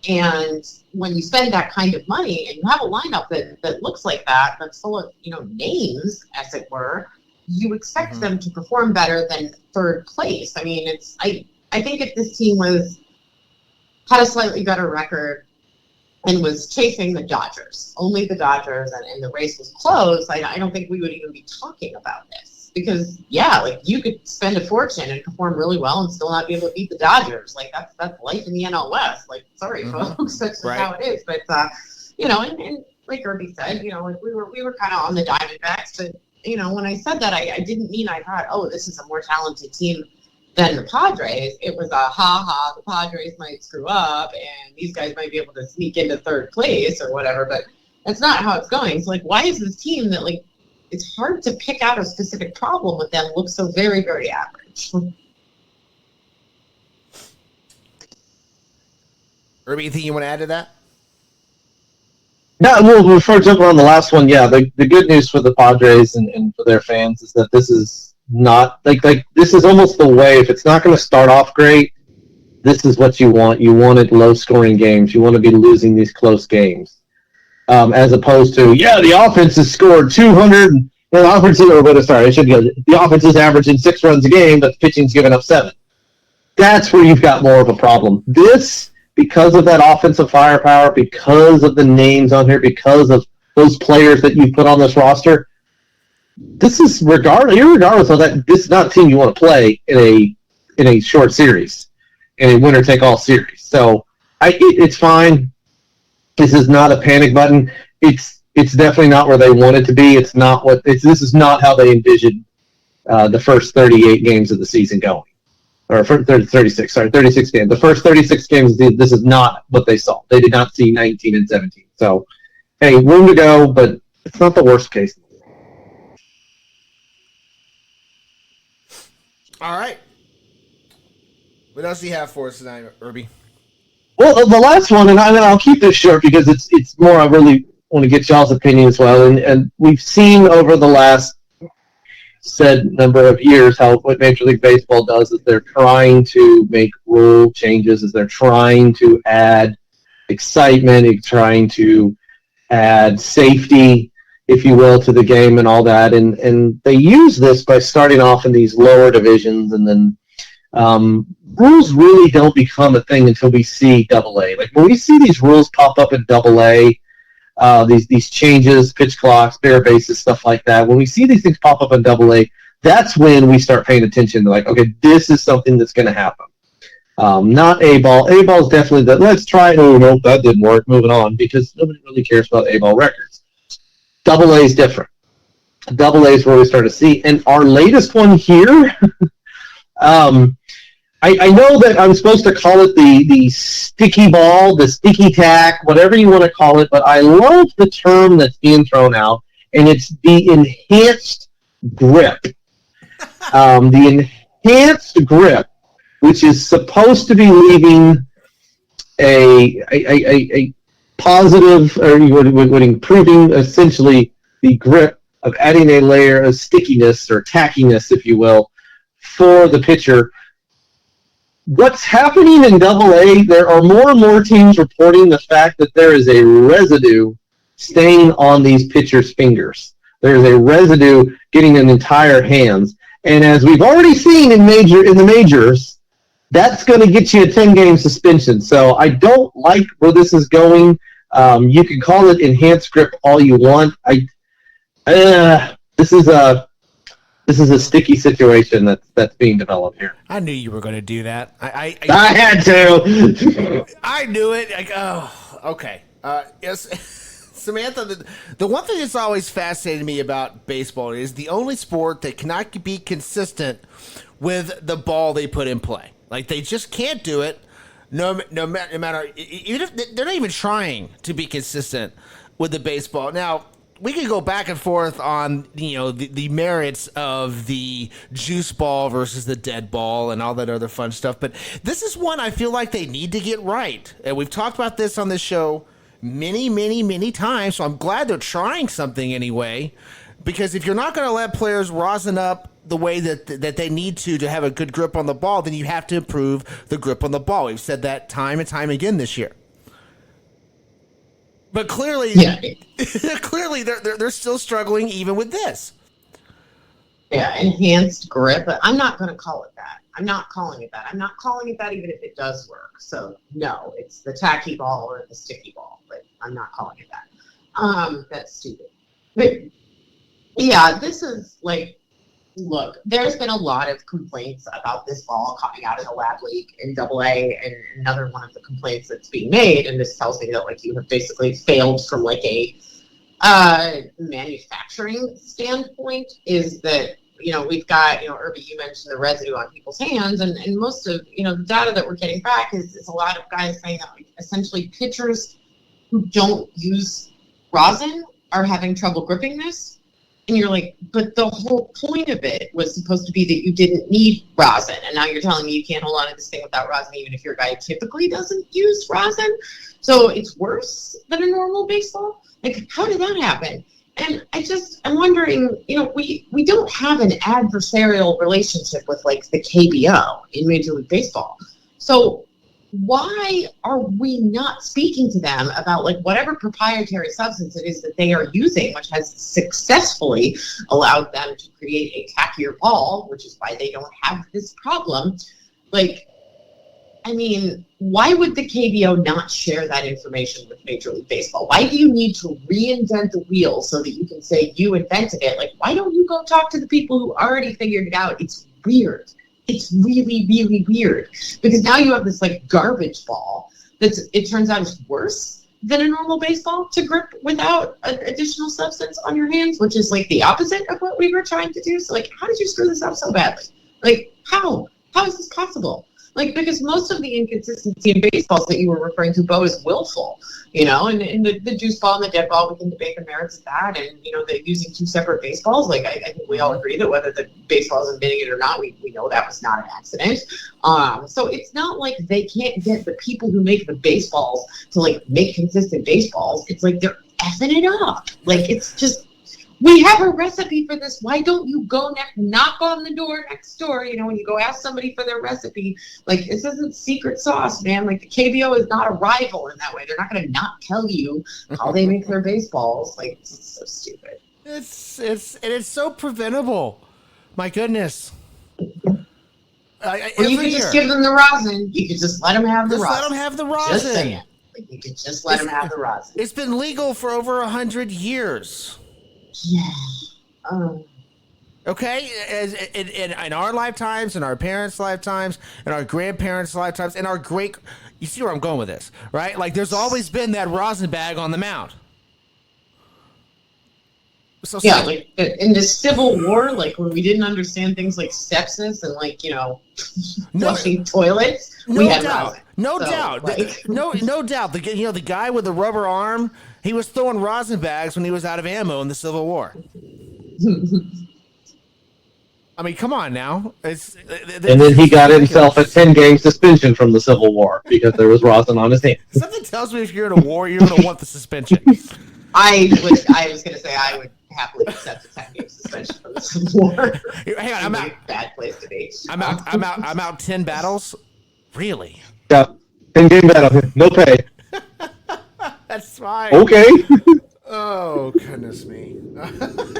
And when you spend that kind of money and you have a lineup that looks like that, that's full of, names, as it were, you expect them to perform better than third place. I mean, I think if this team had a slightly better record and was chasing the Dodgers, only the Dodgers, and the race was close, I don't think we would even be talking about this. Because, you could spend a fortune and perform really well and still not be able to beat the Dodgers. That's life in the NL West. Sorry, folks, that's just how it is. But, and like Irby said, we were kind of on the Diamondbacks. But, when I said that, I didn't mean I thought, oh, this is a more talented team than the Padres. It was a ha-ha, the Padres might screw up, and these guys might be able to sneak into third place or whatever. But that's not how it's going. So, why is this team that, it's hard to pick out a specific problem with them, looks so very, very average? Irby, anything you want to add to that? No, well, for example, on the last one, the good news for the Padres and for their fans is that this is not, this is almost the way, if it's not going to start off great, this is what you want. You wanted low-scoring games. You want to be losing these close games. As opposed to, the offense has scored 200, the offense is averaging 6 runs a game, but the pitching's giving up 7. That's where you've got more of a problem. This, because of that offensive firepower, because of the names on here, because of those players that you put on this roster, this is regardless of that, this is not a team you want to play in a short series, in a winner-take-all series. So it's fine. This is not a panic button. It's definitely not where they want it to be. This is not how they envisioned the first 38 games of the season going, or 36 games. The first 36 games, this is not what they saw. They did not see 19 and 17. So, hey, room to go, but it's not the worst case. All right. What else do you have for us tonight, Irby? Well, the last one, and I'll keep this short because it's more I really want to get y'all's opinion as well. And we've seen over the last said number of years what Major League Baseball does is they're trying to make rule changes, is they're trying to add excitement, trying to add safety, if you will, to the game and all that. And they use this by starting off in these lower divisions, and then rules really don't become a thing until we see Double-A. When we see these rules pop up in Double-A, these changes, pitch clocks, bare bases, stuff like that, when we see these things pop up in Double-A, that's when we start paying attention to okay, this is something that's going to happen. Not A-ball. A-ball is definitely let's try it. Oh, no, that didn't work. Moving on, because nobody really cares about A-ball records. Double A is different. Double A is where we start to see. And our latest one here, I know that I'm supposed to call it the sticky ball, the sticky tack, whatever you want to call it, but I love the term that's being thrown out, and it's the enhanced grip. The enhanced grip, which is supposed to be leaving a positive, or would improving essentially the grip of adding a layer of stickiness or tackiness, if you will, for the pitcher. What's happening in Double A, there are more and more teams reporting the fact that there is a residue staying on these pitchers' fingers. There's a residue getting in entire hands. And as we've already seen in the majors, that's going to get you a 10-game suspension. So I don't like where this is going. You can call it enhanced grip all you want. This is a sticky situation that's being developed here. I knew you were going to do that. I had to. I knew it. Okay. Yes, Samantha. The one thing that's always fascinated me about baseball is the only sport that cannot be consistent with the ball they put in play. Like they just can't do it. No matter, even if they're not even trying to be consistent with the baseball. Now, we could go back and forth on the merits of the juice ball versus the dead ball and all that other fun stuff, but this is one I feel like they need to get right. And we've talked about this on this show many times, so I'm glad they're trying something anyway. Because if you're not going to let players rosin up the way that they need to have a good grip on the ball, then you have to improve the grip on the ball. We've said that time and time again this year. But clearly, clearly they're still struggling even with this. Yeah, enhanced grip. But I'm not going to call it that. I'm not calling it that. I'm not calling it that even if it does work. So no, it's the tacky ball or the sticky ball. But I'm not calling it that. That's stupid. But yeah, this is like, look, there's been a lot of complaints about this ball coming out of the lab leak in Double A, and another one of the complaints that's being made, and this tells me that like you have basically failed from like a manufacturing standpoint, is that we've got Irby, you mentioned the residue on people's hands, and most of the data that we're getting back is a lot of guys saying that like, essentially pitchers who don't use rosin are having trouble gripping this. And you're like, but the whole point of it was supposed to be that you didn't need rosin. And now you're telling me you can't hold on to this thing without rosin, even if your guy typically doesn't use rosin. So it's worse than a normal baseball? Like, how did that happen? And I'm wondering, we don't have an adversarial relationship with, like, the KBO in Major League Baseball. So why are we not speaking to them about like whatever proprietary substance it is that they are using, which has successfully allowed them to create a tackier ball, which is why they don't have this problem? Like, I mean, why would the KBO not share that information with Major League Baseball? Why do you need to reinvent the wheel so that you can say you invented it? Like, why don't you go talk to the people who already figured it out? It's weird. It's really weird, because now you have this like garbage ball it turns out is worse than a normal baseball to grip without additional substance on your hands, which is like the opposite of what we were trying to do. So like, how did you screw this up so badly? Like, how is this possible? Like, because most of the inconsistency in baseballs that you were referring to, Bo, is willful, and the juice ball and the dead ball, we can debate the merits of that, and, the using two separate baseballs, like, I think we all agree that whether the baseball is admitting it or not, we know that was not an accident. So it's not like they can't get the people who make the baseballs to, like, make consistent baseballs. It's like they're effing it up. Like, it's just, we have a recipe for this. Why don't you go knock on the door next door? When you go ask somebody for their recipe, like, this isn't secret sauce, man. Like, the KBO is not a rival in that way. They're not going to not tell you how they make their baseballs. Like, it's so stupid. It's so preventable. My goodness. Or you could just give them the rosin. You could just let them have the rosin. Let them have the rosin. Just saying. Like, you could just let them have the rosin. It's been legal for over 100 years. Yeah. Okay, in our lifetimes, in our parents' lifetimes, in our grandparents' lifetimes, in our great, you see where I'm going with this, right? Like, there's always been that rosin bag on the mound. So Yeah, like in the Civil War, like when we didn't understand things like sepsis and like flushing toilets, we had rosin. No doubt. No doubt. The guy with the rubber arm, he was throwing rosin bags when he was out of ammo in the Civil War. I mean, come on now. And then he got himself a 10-game suspension from the Civil War because there was rosin on his hands. Something tells me if you're in a war, you're going to want the suspension. I was going to say I would happily accept a 10-game suspension from the Civil War. Hang on, I'm out. Bad place to be. I'm out 10 battles. Really? Yeah, 10-game battle, no pay. That's fine. Okay. Oh, goodness me.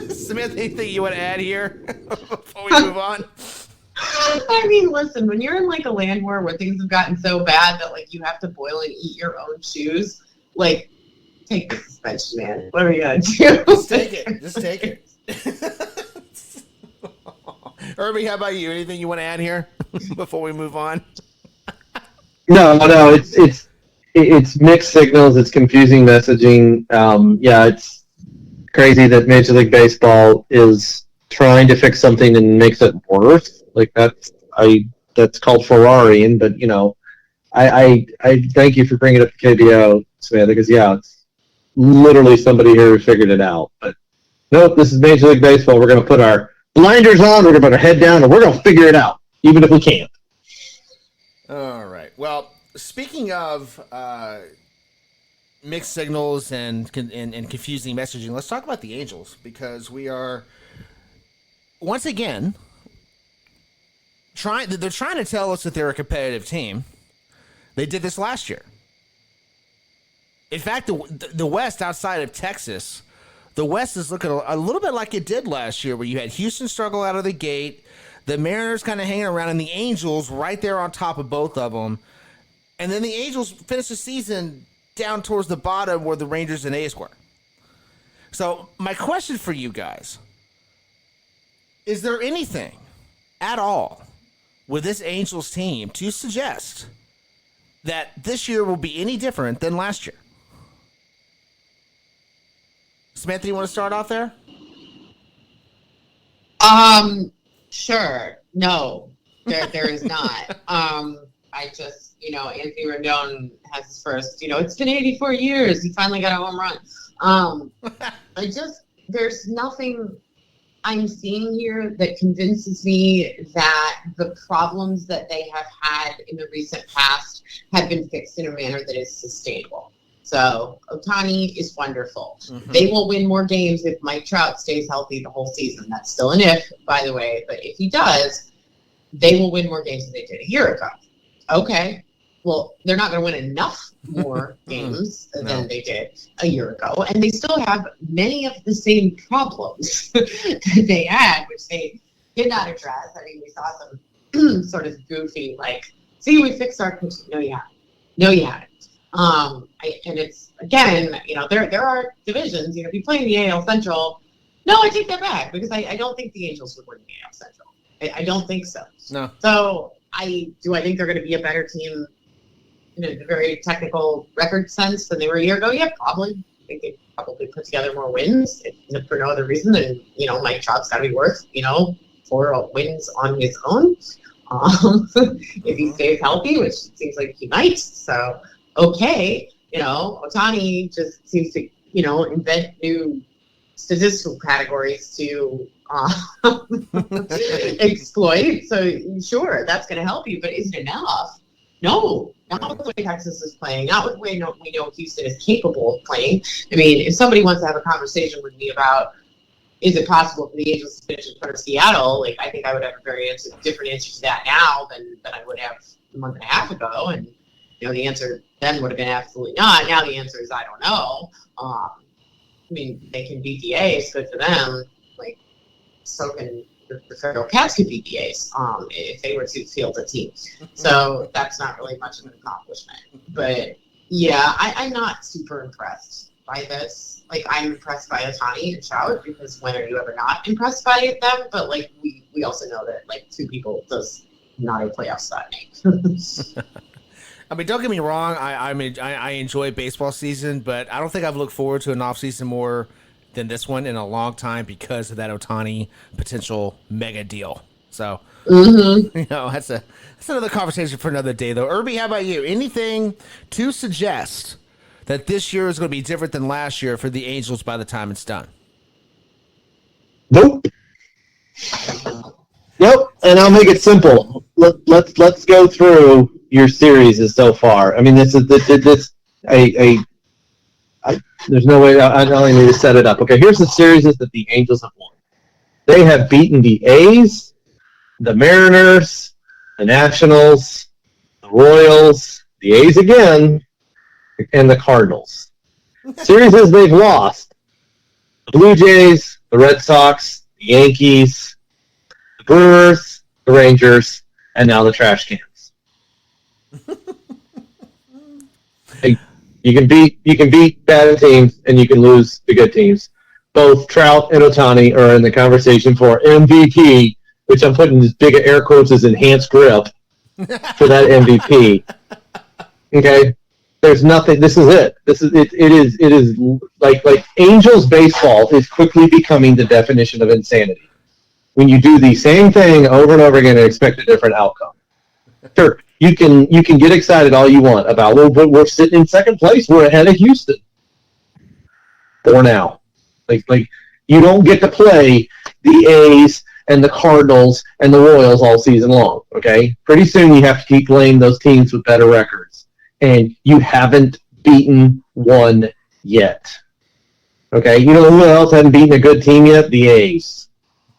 Samantha, anything you want to add here before we move on? I mean, listen, when you're in like a land war where things have gotten so bad that like you have to boil and eat your own shoes, like take the suspension, man. What are you gonna do? Just take it. Herbie, how about you? Anything you want to add here before we move on? No, it's mixed signals. It's confusing messaging. It's crazy that Major League Baseball is trying to fix something and makes it worse. Like that's called Ferrariing. But I thank you for bringing up the KBO, Samantha, because it's literally somebody here who figured it out. But nope, this is Major League Baseball. We're going to put our blinders on. We're going to put our head down, and we're going to figure it out, even if we can't. All right. Well, speaking of mixed signals and confusing messaging, let's talk about the Angels, because we are once again they're trying to tell us that they're a competitive team. They did this last year. In fact, the West, outside of Texas, the West is looking a little bit like it did last year, where you had Houston struggle out of the gate, the Mariners kind of hanging around, and the Angels right there on top of both of them. And then the Angels finished the season down towards the bottom where the Rangers and A's were. So my question for you guys, is there anything at all with this Angels team to suggest that this year will be any different than last year? Samantha, you want to start off there? Sure. No, there is not. I just, Anthony Rendon has his first, it's been 84 years. He finally got a home run. There's nothing I'm seeing here that convinces me that the problems that they have had in the recent past have been fixed in a manner that is sustainable. So Ohtani is wonderful. Mm-hmm. They will win more games if Mike Trout stays healthy the whole season. That's still an if, by the way. But if he does, they will win more games than they did a year ago. Okay. Well, they're not going to win enough more games than they did a year ago. And they still have many of the same problems that they had, which they did not address. I mean, we saw some sort of goofy, like, see, we fixed our pitching. No, you haven't. No, you haven't. And it's, again, there are divisions. If you play in the AL Central, no, I take that back, because I don't think the Angels would win the AL Central. I don't think so. No. So I think they're going to be a better team in a very technical record sense than they were a year ago? Yeah, probably. I think they probably put together more wins, if for no other reason than, Mike Trout's got to be worth, 4 wins on his own. If he stays healthy, which it seems like he might. So, okay. Ohtani just seems to, invent new statistical categories to exploit. So, sure, that's going to help you, but is it enough? No, not with the way Texas is playing, not with the way we know Houston is capable of playing. I mean, if somebody wants to have a conversation with me about, is it possible for the Angels to finish in front of Seattle, like, I think I would have a very different answer to that now than I would have a month and a half ago. And, the answer then would have been absolutely not. Now the answer is I don't know. I mean, they can beat the A's, good for them. Like, so can the Federal Cats could beat the A's if they were to field a team. So that's not really much of an accomplishment. But, yeah, I'm not super impressed by this. Like, I'm impressed by Ohtani and Trout, because when are you ever not impressed by them? But, like, we also know that, like, 2 people does not a playoff spot make. I mean, don't get me wrong. I enjoy baseball season, but I don't think I've looked forward to an off season more than this one in a long time because of that Ohtani potential mega deal. So, that's another conversation for another day, though. Irby, how about you? Anything to suggest that this year is going to be different than last year for the Angels by the time it's done? Nope. Nope. And I'll make it simple. Let's go through your series so far. I mean, this there's no way I don't even need to set it up. Okay, here's the series that the Angels have won. They have beaten the A's, the Mariners, the Nationals, the Royals, the A's again, and the Cardinals. Series they've lost: the Blue Jays, the Red Sox, the Yankees, the Brewers, the Rangers, and now the Trash Cans. Hey, you can beat bad teams and you can lose the good teams. Both Trout and Ohtani are in the conversation for MVP, which I'm putting as big air quotes as enhanced grip for that MVP. Okay, there's nothing. This is it. It is like Angels baseball is quickly becoming the definition of insanity. When you do the same thing over and over again and expect a different outcome. Sure, you can get excited all you want about, well, we're sitting in second place. We're ahead of Houston for now. Like you don't get to play the A's and the Cardinals and the Royals all season long. Okay, pretty soon you have to keep playing those teams with better records, and you haven't beaten one yet. Okay, you know who else hasn't beaten a good team yet? The A's,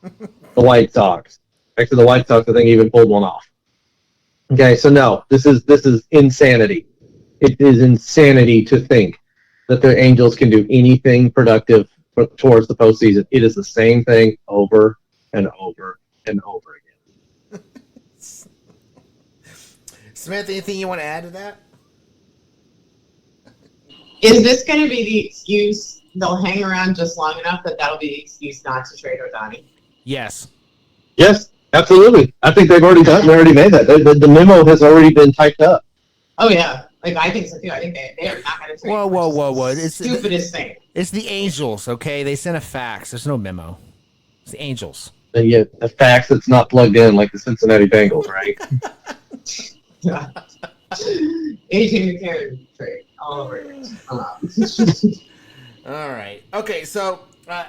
the White Sox. Actually, the White Sox I think even pulled one off. Okay, so no, this is insanity. It is insanity to think that the Angels can do anything productive towards the postseason. It is the same thing over and over and over again. Samantha, anything you want to add to that? Is this going to be the excuse? They'll hang around just long enough that'll be the excuse not to trade Ohtani? Yes. Yes, absolutely. I think they've already made that. The memo has already been typed up. Oh, yeah. I think so, too. I think they are not going to trade. Whoa. It's the stupidest thing. It's the Angels, okay? They sent a fax. There's no memo. It's the Angels. And yet a fax that's not plugged in like the Cincinnati Bengals, right? Yeah. AJ McCarron trade all over it. All right. Okay, so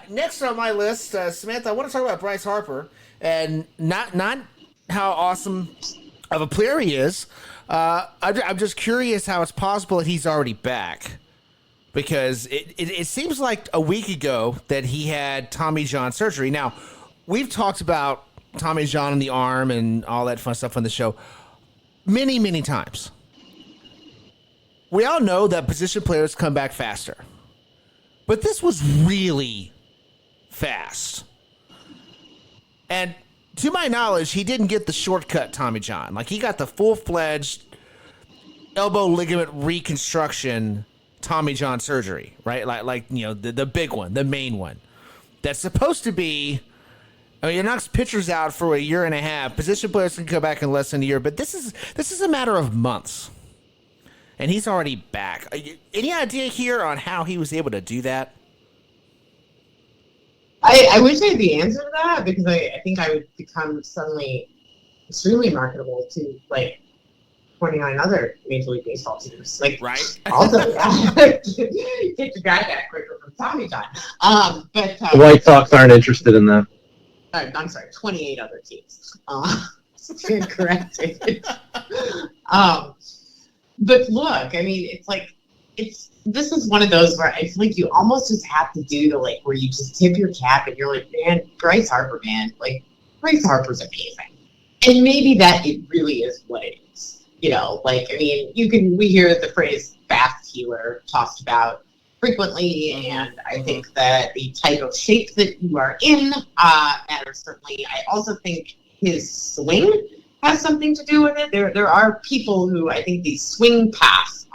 next on my list, Samantha, I want to talk about Bryce Harper, and not how awesome of a player he is. I'm just curious how it's possible that he's already back, because it seems like a week ago that he had Tommy John surgery. Now, we've talked about Tommy John in the arm and all that fun stuff on the show many, many times. We all know that position players come back faster. But this was really fast. And to my knowledge, he didn't get the shortcut Tommy John. Like, he got the full-fledged elbow ligament reconstruction Tommy John surgery, right? Like the big one, the main one. That's supposed to be, I mean, it knocks pitchers out for a year and a half. Position players can come back in less than a year, but this is a matter of months. And he's already back. Any idea here on how he was able to do that? I wish I had the answer to that, because I think I would become suddenly extremely marketable to, 29 other Major League Baseball teams. Right? Also, get your guy back quicker from Tommy John. But the White Sox aren't interested in that. I'm sorry, 28 other teams. Corrected. But look, I mean, this is one of those where I feel like you almost just have to do where you just tip your cap and you're like, man, Bryce Harper, man. Bryce Harper's amazing. And maybe that it really is what it is. We hear the phrase fast healer tossed about frequently, and I think that the type of shape that you are in matters certainly. I also think his swing has something to do with it. There are people who I think the swing path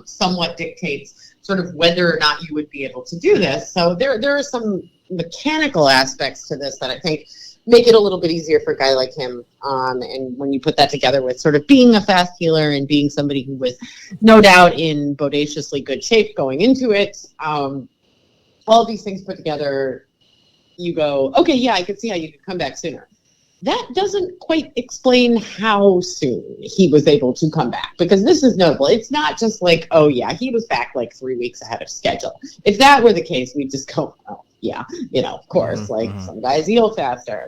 somewhat dictates sort of whether or not you would be able to do this. So there are some mechanical aspects to this that I think make it a little bit easier for a guy like him. And when you put that together with sort of being a fast healer and being somebody who was no doubt in bodaciously good shape going into it, all these things put together, you go, okay, yeah, I could see how you could come back sooner. That doesn't quite explain how soon he was able to come back, because this is notable. It's not just like, oh, yeah, he was back like 3 weeks ahead of schedule. If that were the case, we'd just go, oh, yeah, of course, some guys heal faster.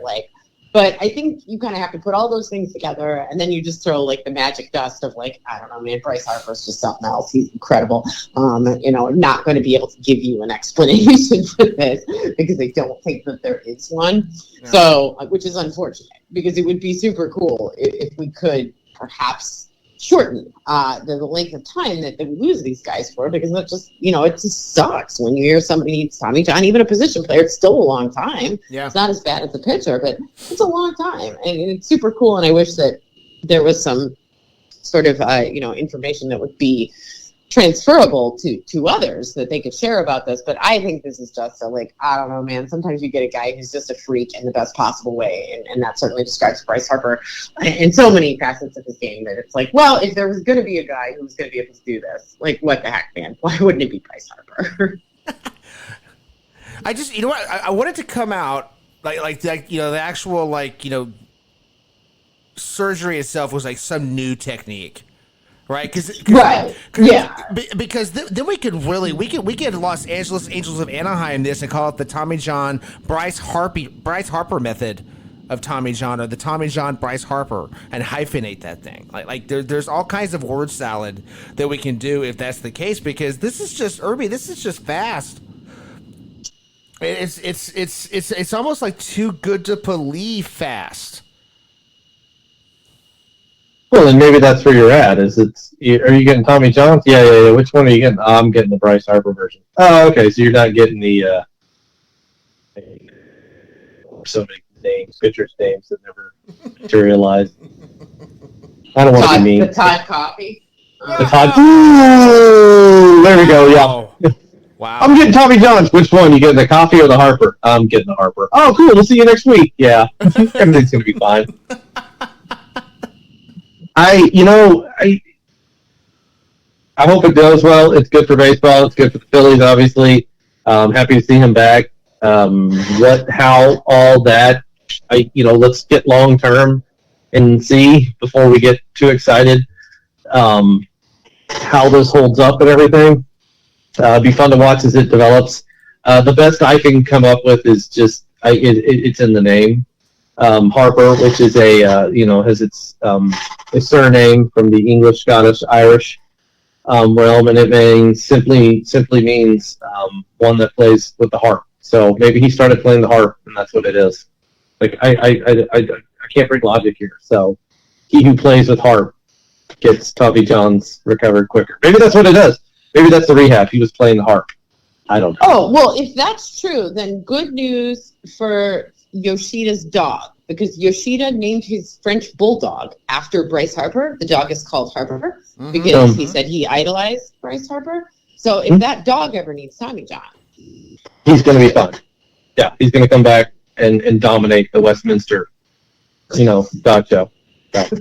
But I think you kind of have to put all those things together, and then you just throw like the magic dust of I don't know, man, Bryce Harper's just something else. He's incredible. Not going to be able to give you an explanation for this because I don't think that there is one. Yeah. So, which is unfortunate, because it would be super cool if we could perhaps shorten the length of time that we lose these guys for, because that just, it just sucks when you hear somebody needs Tommy John, even a position player. It's still a long time. Yeah. It's not as bad as a pitcher, but it's a long time, and it's super cool. And I wish that there was some sort of, information that would be transferable to others that they could share about this. But I think this is just I don't know, man, sometimes you get a guy who's just a freak in the best possible way, and that certainly describes Bryce Harper in so many facets of his game, that it's well, if there was going to be a guy who was going to be able to do this, what the heck, man, why wouldn't it be Bryce Harper? I just, I wanted to come out the actual surgery itself was some new technique. Right, because then we could really we could Los Angeles Angels of Anaheim this and call it the Tommy John Bryce Harper method of Tommy John, or the Tommy John Bryce Harper, and hyphenate that thing. There's all kinds of word salad that we can do if that's the case, because this is just this is just fast. It's almost like too good to believe fast. Well, then maybe that's where you're at. Are you getting Tommy John's? Yeah. Which one are you getting? I'm getting the Bryce Harper version. Oh, okay. So you're not getting the so many names, pitchers' names that never materialized. I don't want to be mean. The Todd Coffee. The Todd. Ooh, there we go. Yeah. Wow. I'm getting Tommy John's. Which one? You getting the coffee or the Harper? I'm getting the Harper. Oh, cool. We'll see you next week. Yeah. Everything's gonna be fine. I hope it goes well. It's good for baseball. It's good for the Phillies, obviously. Happy to see him back. How all that, let's get long term and see before we get too excited. How this holds up and everything. It'd be fun to watch as it develops. The best I can come up with is just it's in the name. Harper, which is has its a surname from the English, Scottish, Irish realm, and it simply means one that plays with the harp. So maybe he started playing the harp, and that's what it is. I can't bring logic here. So he who plays with harp gets Tommy John's recovered quicker. Maybe that's what it is. Maybe that's the rehab. He was playing the harp. I don't know. Oh, well, if that's true, then good news for Yoshida's dog, because Yoshida named his French bulldog after Bryce Harper. The dog is called Harper because he said he idolized Bryce Harper. So if that dog ever needs Tommy John, he's going to be fun. Yeah, he's going to come back and dominate the Westminster, dog show. So.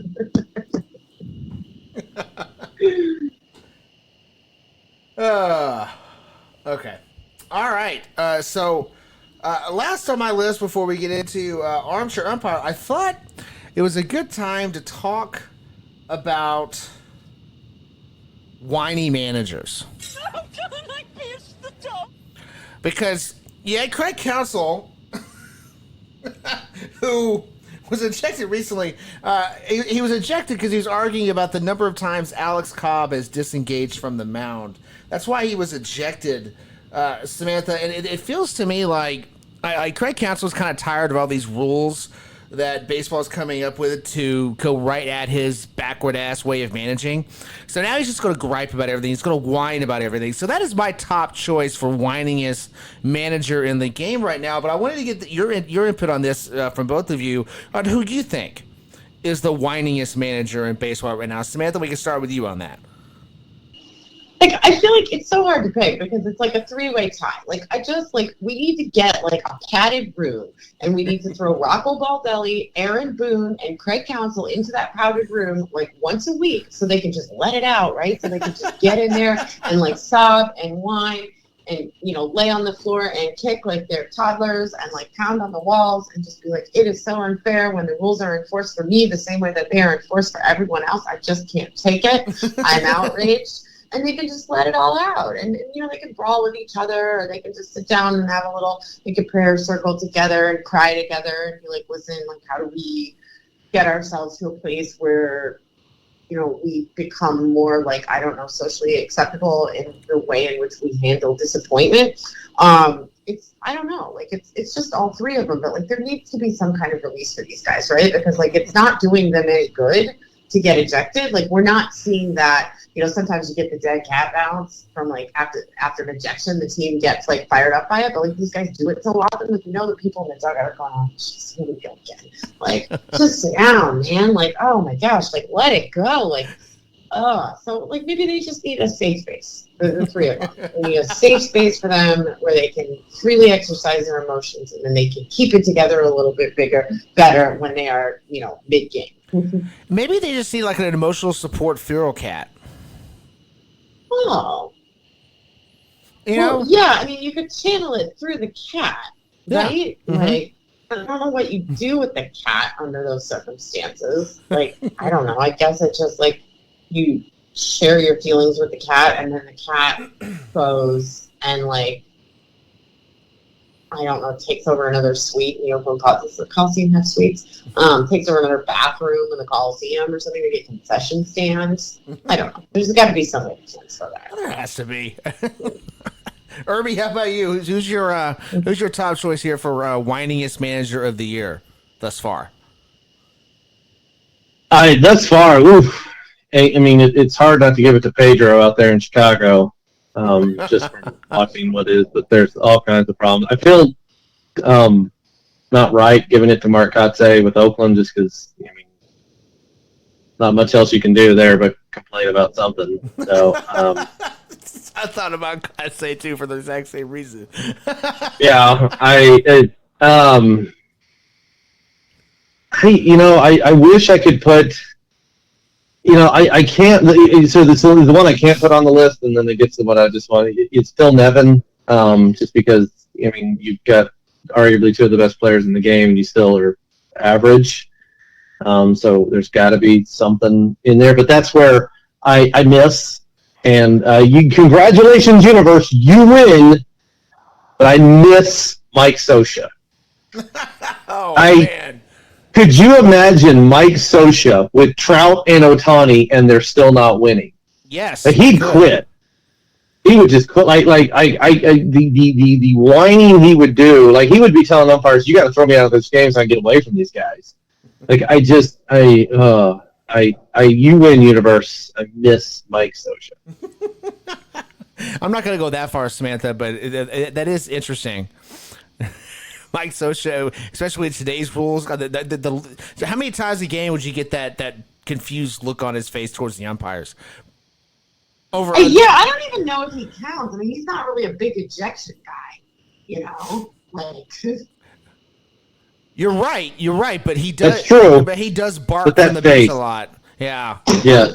Okay. All right. So last on my list before we get into Armchair Umpire, I thought it was a good time to talk about whiny managers. Because, Craig Counsell, who was ejected recently, he was ejected because he was arguing about the number of times Alex Cobb has disengaged from the mound. That's why he was ejected, Samantha. And it feels to me like Craig Counsell is kind of tired of all these rules that baseball is coming up with to go right at his backward-ass way of managing. So now he's just going to gripe about everything. He's going to whine about everything. So that is my top choice for whiningest manager in the game right now. But I wanted to get your input on this from both of you on who you think is the whiningest manager in baseball right now. Samantha, we can start with you on that. I feel like it's so hard to pick because it's like a three-way tie. We need to get a padded room, and we need to throw Rocco Baldelli, Aaron Boone, and Craig Counsell into that padded room once a week so they can just let it out, right? So they can just get in there and sob and whine. and lay on the floor and kick like they're toddlers and like pound on the walls and just be like, it is so unfair when the rules are enforced for me the same way that they are enforced for everyone else. I just can't take it. I'm outraged. And they can just let it all out. And they can brawl with each other, or they can just sit down and have a prayer circle together and cry together and be like, listen, like, how do we get ourselves to a place where, we become more like, I don't know, socially acceptable in the way in which we handle disappointment. I don't know, like it's just all three of them, but like there needs to be some kind of release for these guys, right? Because like it's not doing them any good to get ejected. Like we're not seeing that. Sometimes you get the dead cat bounce from like after an ejection, the team gets like fired up by it. But like these guys do it so often, like the people in the dugout are going, "Oh, jeez, here we go again." Like just sit down, man. Like, oh my gosh, like let it go. Like, so like maybe they just need a safe space. The three of them. They need a safe space for them where they can freely exercise their emotions, and then they can keep it together a little bit better when they are mid game. Maybe they just need like an emotional support feral cat. Oh. Yeah, I mean, you could channel it through the cat, right? Mm-hmm. Like, I don't know what you do with the cat under those circumstances. Like, I don't know. I guess it's just like you share your feelings with the cat, and then the cat goes and like, I don't know, takes over another suite. Does the Coliseum have suites? Takes over another bathroom in the Coliseum or something to get concession stands. I don't know. There's got to be some sense for that. There has to be. Irby, how about you? Who's your top choice here for whiniest manager of the year thus far? Thus far, oof. I mean, it's hard not to give it to Pedro out there in Chicago. Just from watching what is, but there's all kinds of problems. I feel not right giving it to Mark Kotze with Oakland just because, not much else you can do there but complain about something. So I thought about Kotze too for the exact same reason. Yeah, I wish I could put. I can't. So this is the one I can't put on the list, and then it gets to what I just want. It's still Nevin, just because you've got arguably two of the best players in the game, and you still are average. So there's got to be something in there, but that's where I miss. And congratulations, universe, you win. But I miss Mike Scioscia. Man. Could you imagine Mike Scioscia with Trout and Ohtani, and they're still not winning? Yes, but he'd quit. He would just quit. The whining he would do. Like he would be telling umpires, "You got to throw me out of this game so I can get away from these guys." Like you win, universe. I miss Mike Scioscia. I'm not going to go that far, Samantha, but that is interesting. Mike Scioscia, especially with today's rules, how many times a game would you get that confused look on his face towards the umpires? I don't even know if he counts. I mean, he's not really a big ejection guy, You're right, but he does. That's true. But he does bark from the bench a lot. Yeah. Yeah.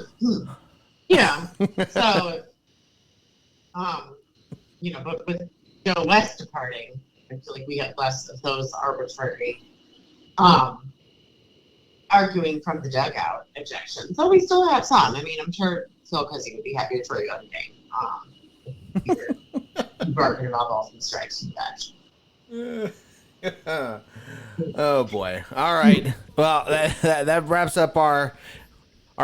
Yeah. So, but with Joe West departing, I feel like we get less of those arbitrary arguing from the dugout ejections. So we still have some. I mean, I'm sure Phil Cousy would be happy to throw you on the game. Barking about balls and strikes and that. Oh boy! All right. Well, that wraps up our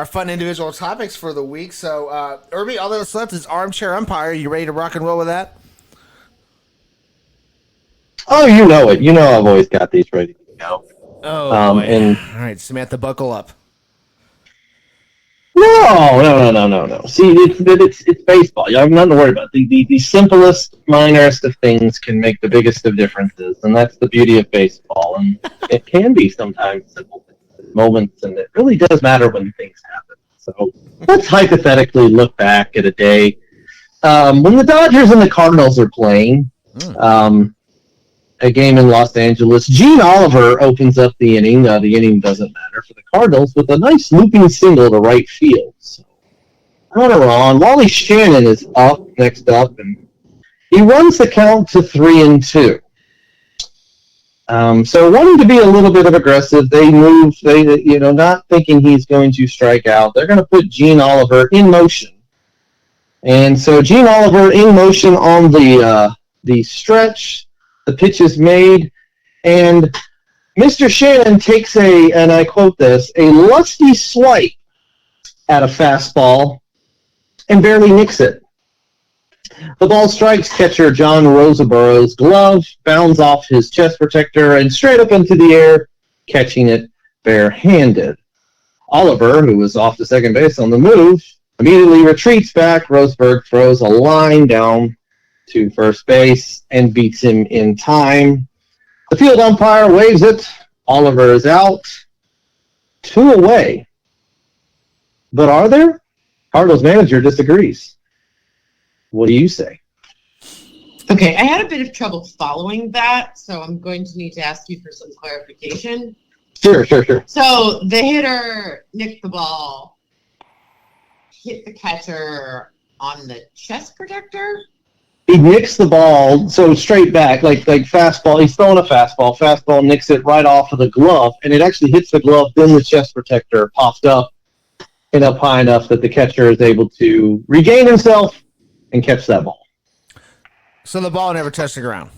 fun individual topics for the week. So, Irby, all that's left is armchair umpire. You ready to rock and roll with that? Oh, you know it. I've always got these ready to go. Oh, all right, Samantha, buckle up. No. See, it's baseball. You have nothing to worry about. The simplest, minorest of things can make the biggest of differences, and that's the beauty of baseball. And it can be sometimes simple moments, and it really does matter when things happen. So let's hypothetically look back at a day when the Dodgers and the Cardinals are playing. A game in Los Angeles. Gene Oliver opens up the inning. The inning doesn't matter for the Cardinals with a nice looping single to right field. So, runner on. Wally Shannon is up next up, and He runs the count to 3-2. So wanting to be a little bit of aggressive, they move. Not thinking he's going to strike out. They're going to put Gene Oliver in motion, and so Gene Oliver in motion on the stretch. The pitch is made, and Mr. Shannon takes and I quote this, a lusty swipe at a fastball and barely nicks it. The ball strikes catcher John Roseborough's glove, bounds off his chest protector, and straight up into the air, catching it barehanded. Oliver, who was off to second base on the move, immediately retreats back. Roseburg throws a line down to first base and beats him in time. The field umpire waves it. Oliver is out. 2 away. But are there? Cardinals manager disagrees. What do you say? Okay, I had a bit of trouble following that, so I'm going to need to ask you for some clarification. Sure. So the hitter nicked the ball, hit the catcher on the chest protector? He nicks the ball, so straight back, like fastball. He's throwing a fastball. Fastball nicks it right off of the glove, and it actually hits the glove. Then the chest protector pops up and up high enough that the catcher is able to regain himself and catch that ball. So the ball never touched the ground.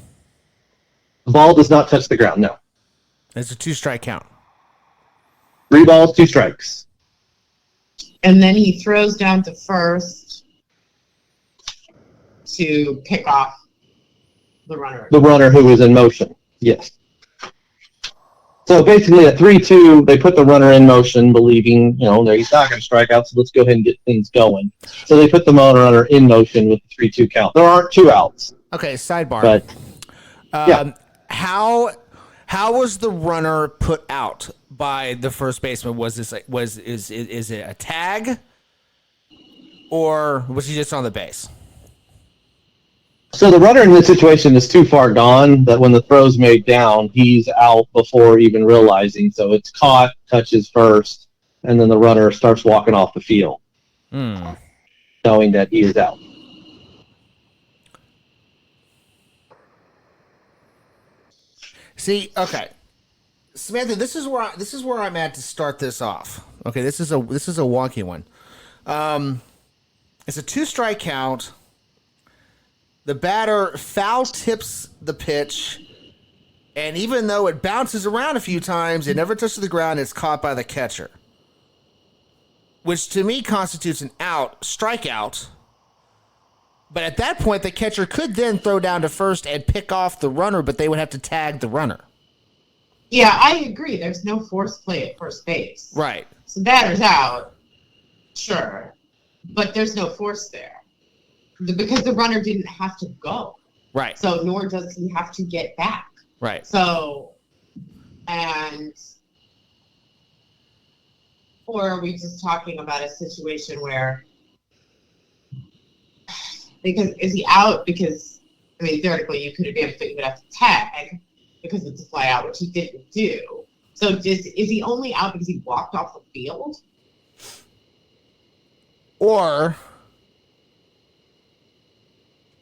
The ball does not touch the ground, no. It's a 2-strike count. 3 balls, 2 strikes. And then he throws down to first to pick off the runner. The runner who was in motion, yes. So basically at 3-2, they put the runner in motion, believing, he's not going to strike out, so let's go ahead and get things going. So they put the runner in motion with the 3-2 count. There aren't 2 outs. Okay, sidebar. But, yeah. How was the runner put out by the first baseman? Is it a tag, or was he just on the base? So the runner in this situation is too far gone that when the throw's made down, he's out before even realizing. So it's caught, touches first, and then the runner starts walking off the field, knowing that he is out. See, okay, Samantha, this is where I'm at to start this off. Okay, this is a wonky one. It's a 2-strike count. The batter foul tips the pitch, and even though it bounces around a few times, it never touches the ground. It's caught by the catcher, which to me constitutes an strikeout. But at that point, the catcher could then throw down to first and pick off the runner, but they would have to tag the runner. Yeah, I agree. There's no force play at first base. Right. So batter's out, sure, but there's no force there because the runner didn't have to go. Right. So nor does he have to get back. Right. So, or are we just talking about a situation where, because is he out because, theoretically you could have been, but you would have to tag because it's a fly out, which he didn't do. So is he only out because he walked off the field? Or,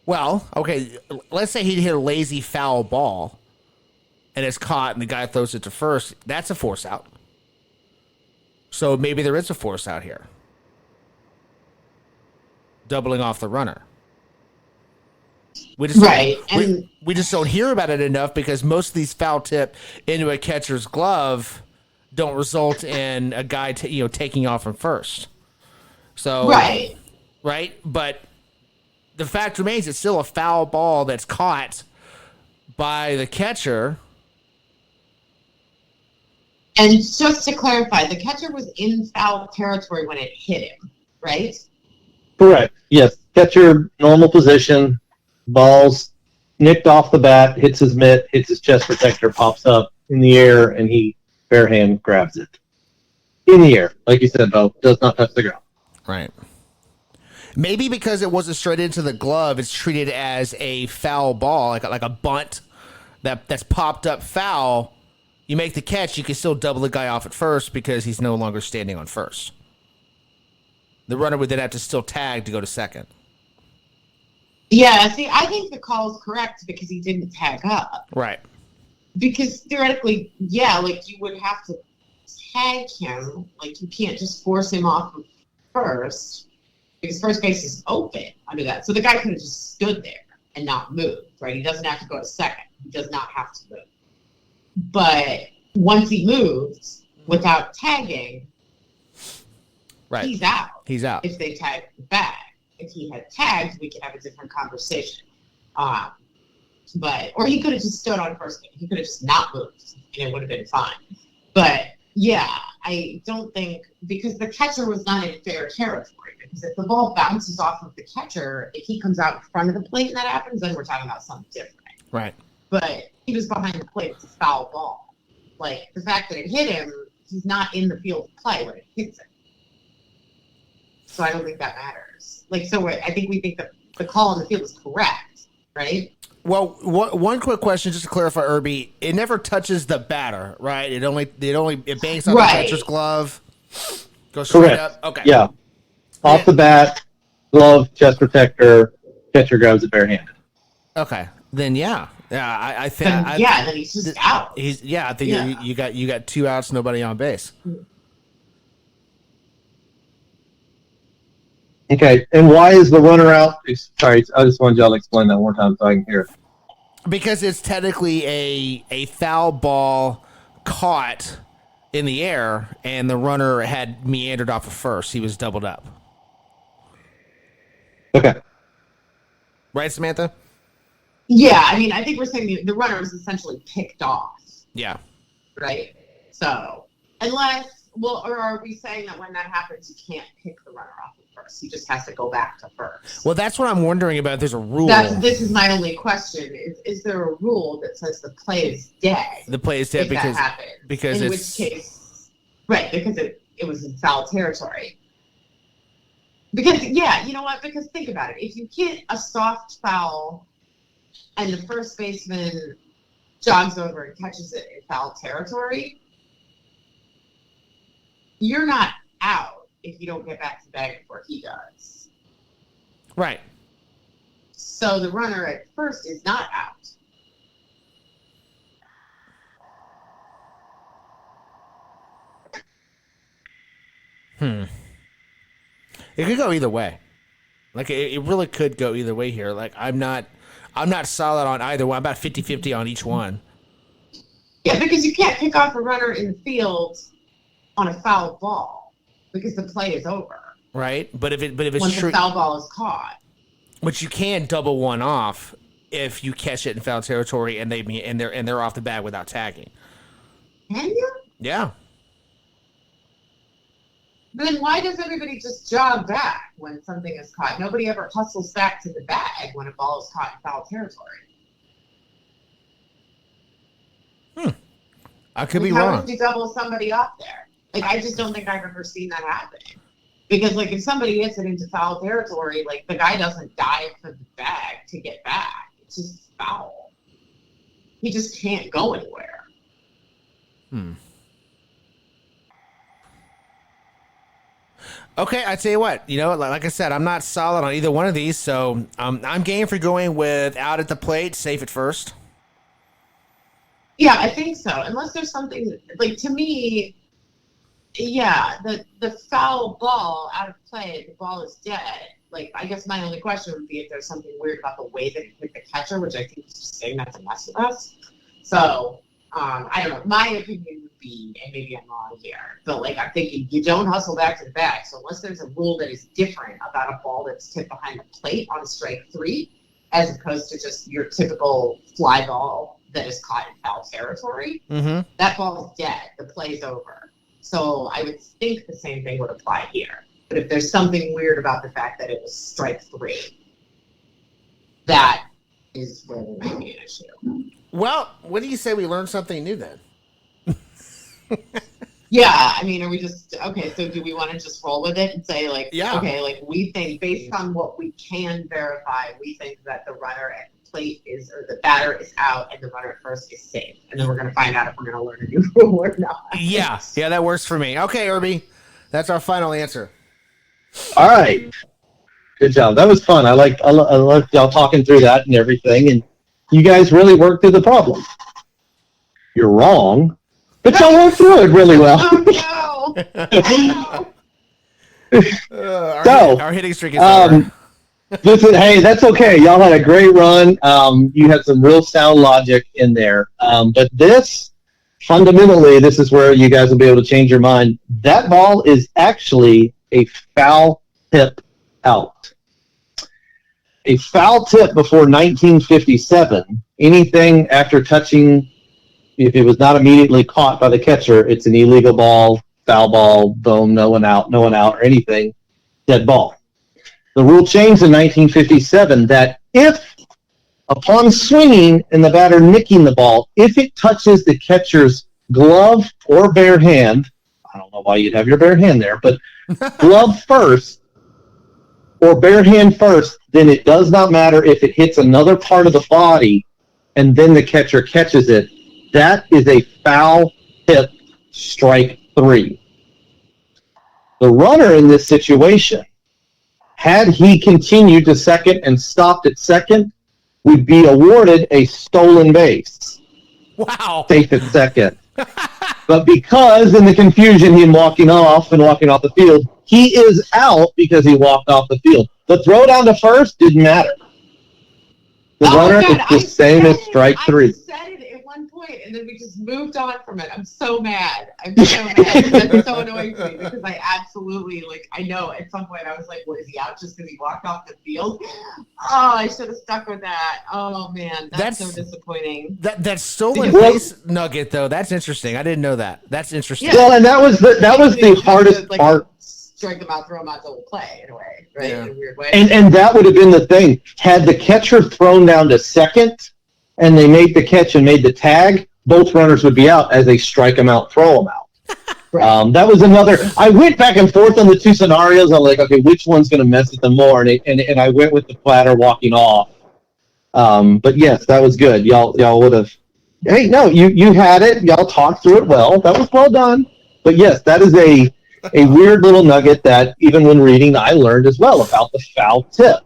well, okay, let's say he hit a lazy foul ball and it's caught and the guy throws it to first. That's a force out. So maybe there is a force out here. Doubling off the runner. We just don't hear about it enough because most of these foul tip into a catcher's glove don't result in a guy taking off from first. So right, but the fact remains it's still a foul ball that's caught by the catcher. And just to clarify, the catcher was in foul territory when it hit him, right? Correct. Yes, catcher normal position. Ball's nicked off the bat, hits his mitt, hits his chest protector, pops up in the air, and he bare hand grabs it. In the air, like you said, Bo, does not touch the ground. Right. Maybe because it wasn't straight into the glove, it's treated as a foul ball, like a bunt that's popped up foul. You make the catch, you can still double the guy off at first because he's no longer standing on first. The runner would then have to still tag to go to second. Yeah, see, I think the call is correct because he didn't tag up. Right. Because theoretically, yeah, like you would have to tag him. Like you can't just force him off of first because first base is open under that. So the guy could have just stood there and not moved, right? He doesn't have to go to second. He does not have to move. But once he moves without tagging, right, he's out. He's out. If they tag the bag. If he had tagged, we could have a different conversation. Or he could have just stood on first base. He could have just not moved, and it would have been fine. But yeah, I don't think because the catcher was not in fair territory. Because if the ball bounces off of the catcher, if he comes out in front of the plate and that happens, then we're talking about something different. Right. But he was behind the plate. It's a foul ball. Like the fact that it hit him, he's not in the field of play when it hits him. So I don't think that matters. Like, so I think we think that the call on the field is correct, right? Well, one quick question just to clarify, Irby. It never touches the batter, right? It bangs on the catcher's glove. Goes straight Correct. up. Okay. Yeah. Off the bat, glove, chest protector, catcher grabs it barehanded. Okay. Then yeah. I think. Then he's just out. I think you got 2 outs, nobody on base. Okay, and why is the runner out? Sorry, I just wanted y'all to explain that one more time so I can hear it. Because it's technically a foul ball caught in the air, and the runner had meandered off of first. He was doubled up. Okay. Right, Samantha? Yeah, I mean, I think we're saying the runner was essentially picked off. Yeah. Right? So, or are we saying that when that happens, you can't pick the runner off of first? He just has to go back to first. Well, that's what I'm wondering about. There's a rule. This is my only question. Is there a rule that says the play is dead? The play is dead because in which case, right, because it was in foul territory. Because, yeah, you know what? Because think about it. If you hit a soft foul and the first baseman jogs over and catches it in foul territory, you're not out if you don't get back to the bag before he does. Right. So the runner at first is not out. It could go either way. Like it really could go either way here. Like I'm not solid on either one. I'm about 50-50 on each one. Yeah, because you can't pick off a runner in the field on a foul ball because the play is over. Right? But if it's once true, the foul ball is caught. But you can double one off if you catch it in foul territory and they're off the bat without tagging. Can you? Yeah. Then why does everybody just jog back when something is caught? Nobody ever hustles back to the bag when a ball is caught in foul territory. I could be wrong. How would you double somebody off there? Like, I just don't think I've ever seen that happen. Because, like, if somebody hits it into foul territory, like, the guy doesn't dive for the bag to get back. It's just foul. He just can't go anywhere. Okay, I tell you what, like I said, I'm not solid on either one of these, so I'm game for going with out at the plate, safe at first. Yeah, I think so. Unless there's something, like, to me, yeah, the foul ball out of play, the ball is dead. Like, I guess my only question would be if there's something weird about the way that it hit the catcher, which I think is just saying not to mess with us. So, I don't know. My opinion would be, and maybe I'm wrong here, but like I'm thinking you don't hustle back to the bag. So unless there's a rule that is different about a ball that's tipped behind the plate on strike 3, as opposed to just your typical fly ball that is caught in foul territory, that ball is dead. The play's over. So I would think the same thing would apply here. But if there's something weird about the fact that it was strike 3, that is where there might be an issue. Well, what do you say we learn something new then? Yeah, I mean, are we just, okay, so do we want to just roll with it and say, like, yeah. Okay, like, we think, based on what we can verify, we think that the runner at the plate or the batter is out and the runner at first is safe. And then we're going to find out if we're going to learn a new rule or not. Yeah, that works for me. Okay, Irby, that's our final answer. All right. Good job. That was fun. I liked y'all talking through that and everything, and you guys really worked through the problem. You're wrong, but y'all worked through it really well. Oh no! Our hitting streak is over. Listen, hey, that's okay. Y'all had a great run. You had some real sound logic in there. But this, fundamentally, this is where you guys will be able to change your mind. That ball is actually a foul tip out. A foul tip before 1957, anything after touching, if it was not immediately caught by the catcher, it's an illegal ball, foul ball, boom, no one out, or anything, dead ball. The rule changed in 1957 that if, upon swinging and the batter nicking the ball, if it touches the catcher's glove or bare hand, I don't know why you'd have your bare hand there, but glove first or bare hand first, then it does not matter if it hits another part of the body and then the catcher catches it. That is a foul tip, strike 3. The runner in this situation, had he continued to second and stopped at second, would be awarded a stolen base. Wow. Safe at second. But because in the confusion him walking off the field, he is out because he walked off the field. The throw down to first didn't matter. The runner is the same as strike 3. I said it at one point, and then we just moved on from it. I'm so mad. That's so annoying to me because I absolutely, I know at some point I was like, well, is he out just because he walked off the field? Oh, I should have stuck with that. Oh, man. That's so disappointing. That stolen base nugget, though, that's interesting. I didn't know that. That's interesting. Yeah. Well, and that was the hardest part. Strike them out, throw them out, double play in a way, right? Yeah. In a weird way. And that would have been the thing. Had the catcher thrown down to second and they made the catch and made the tag, both runners would be out as they strike them out, throw them out. Right. That was another. I went back and forth on the two scenarios. I'm like, okay, which one's going to mess with them more? And I went with the platter walking off. But yes, that was good. Y'all would have. Hey, no, you had it. Y'all talked through it well. That was well done. But yes, that is a weird little nugget that even when reading, I learned as well about the foul tip.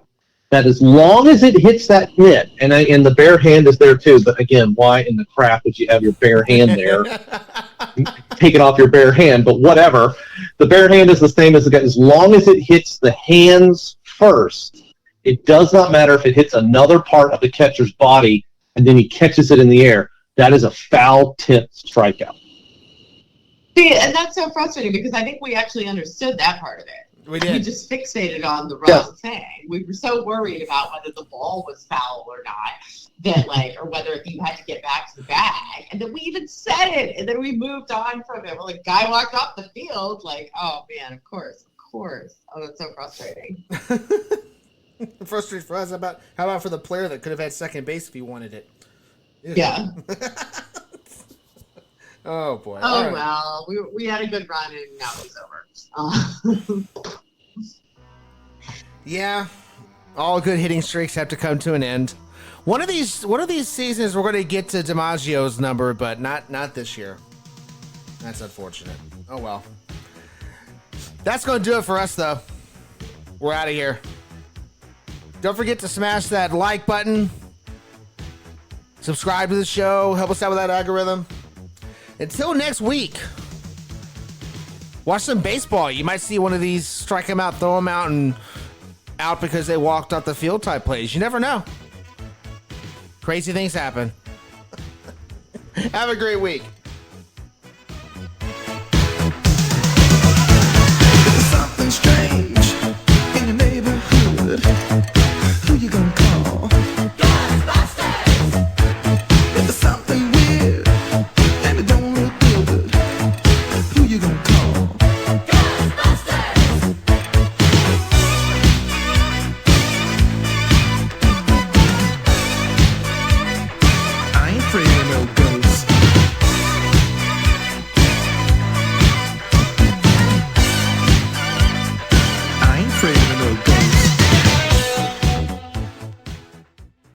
That as long as it hits that mitt, and the bare hand is there too, but again, why in the crap would you have your bare hand there? Take it off your bare hand, but whatever. The bare hand is the same as as long as it hits the hands first, it does not matter if it hits another part of the catcher's body and then he catches it in the air. That is a foul tip strikeout. See, and that's so frustrating because I think we actually understood that part of it. We did. We just fixated on the wrong thing. We were so worried about whether the ball was foul or not, that or whether you had to get back to the bag. And then we even said it, and then we moved on from it. We're like, guy walked off the field, oh man, of course. Oh, that's so frustrating. Frustrating for us. How about for the player that could have had second base if he wanted it? Yeah. Oh boy. Oh right. Well, we had a good run and now it's over. Yeah, all good hitting streaks have to come to an end. One of these seasons we're going to get to DiMaggio's number, but not this year. That's unfortunate. Oh well. That's going to do it for us though. We're out of here. Don't forget to smash that like button. Subscribe to the show. Help us out with that algorithm. Until next week, watch some baseball. You might see one of these strike them out, throw them out, and out because they walked off the field type plays. You never know. Crazy things happen. Have a great week.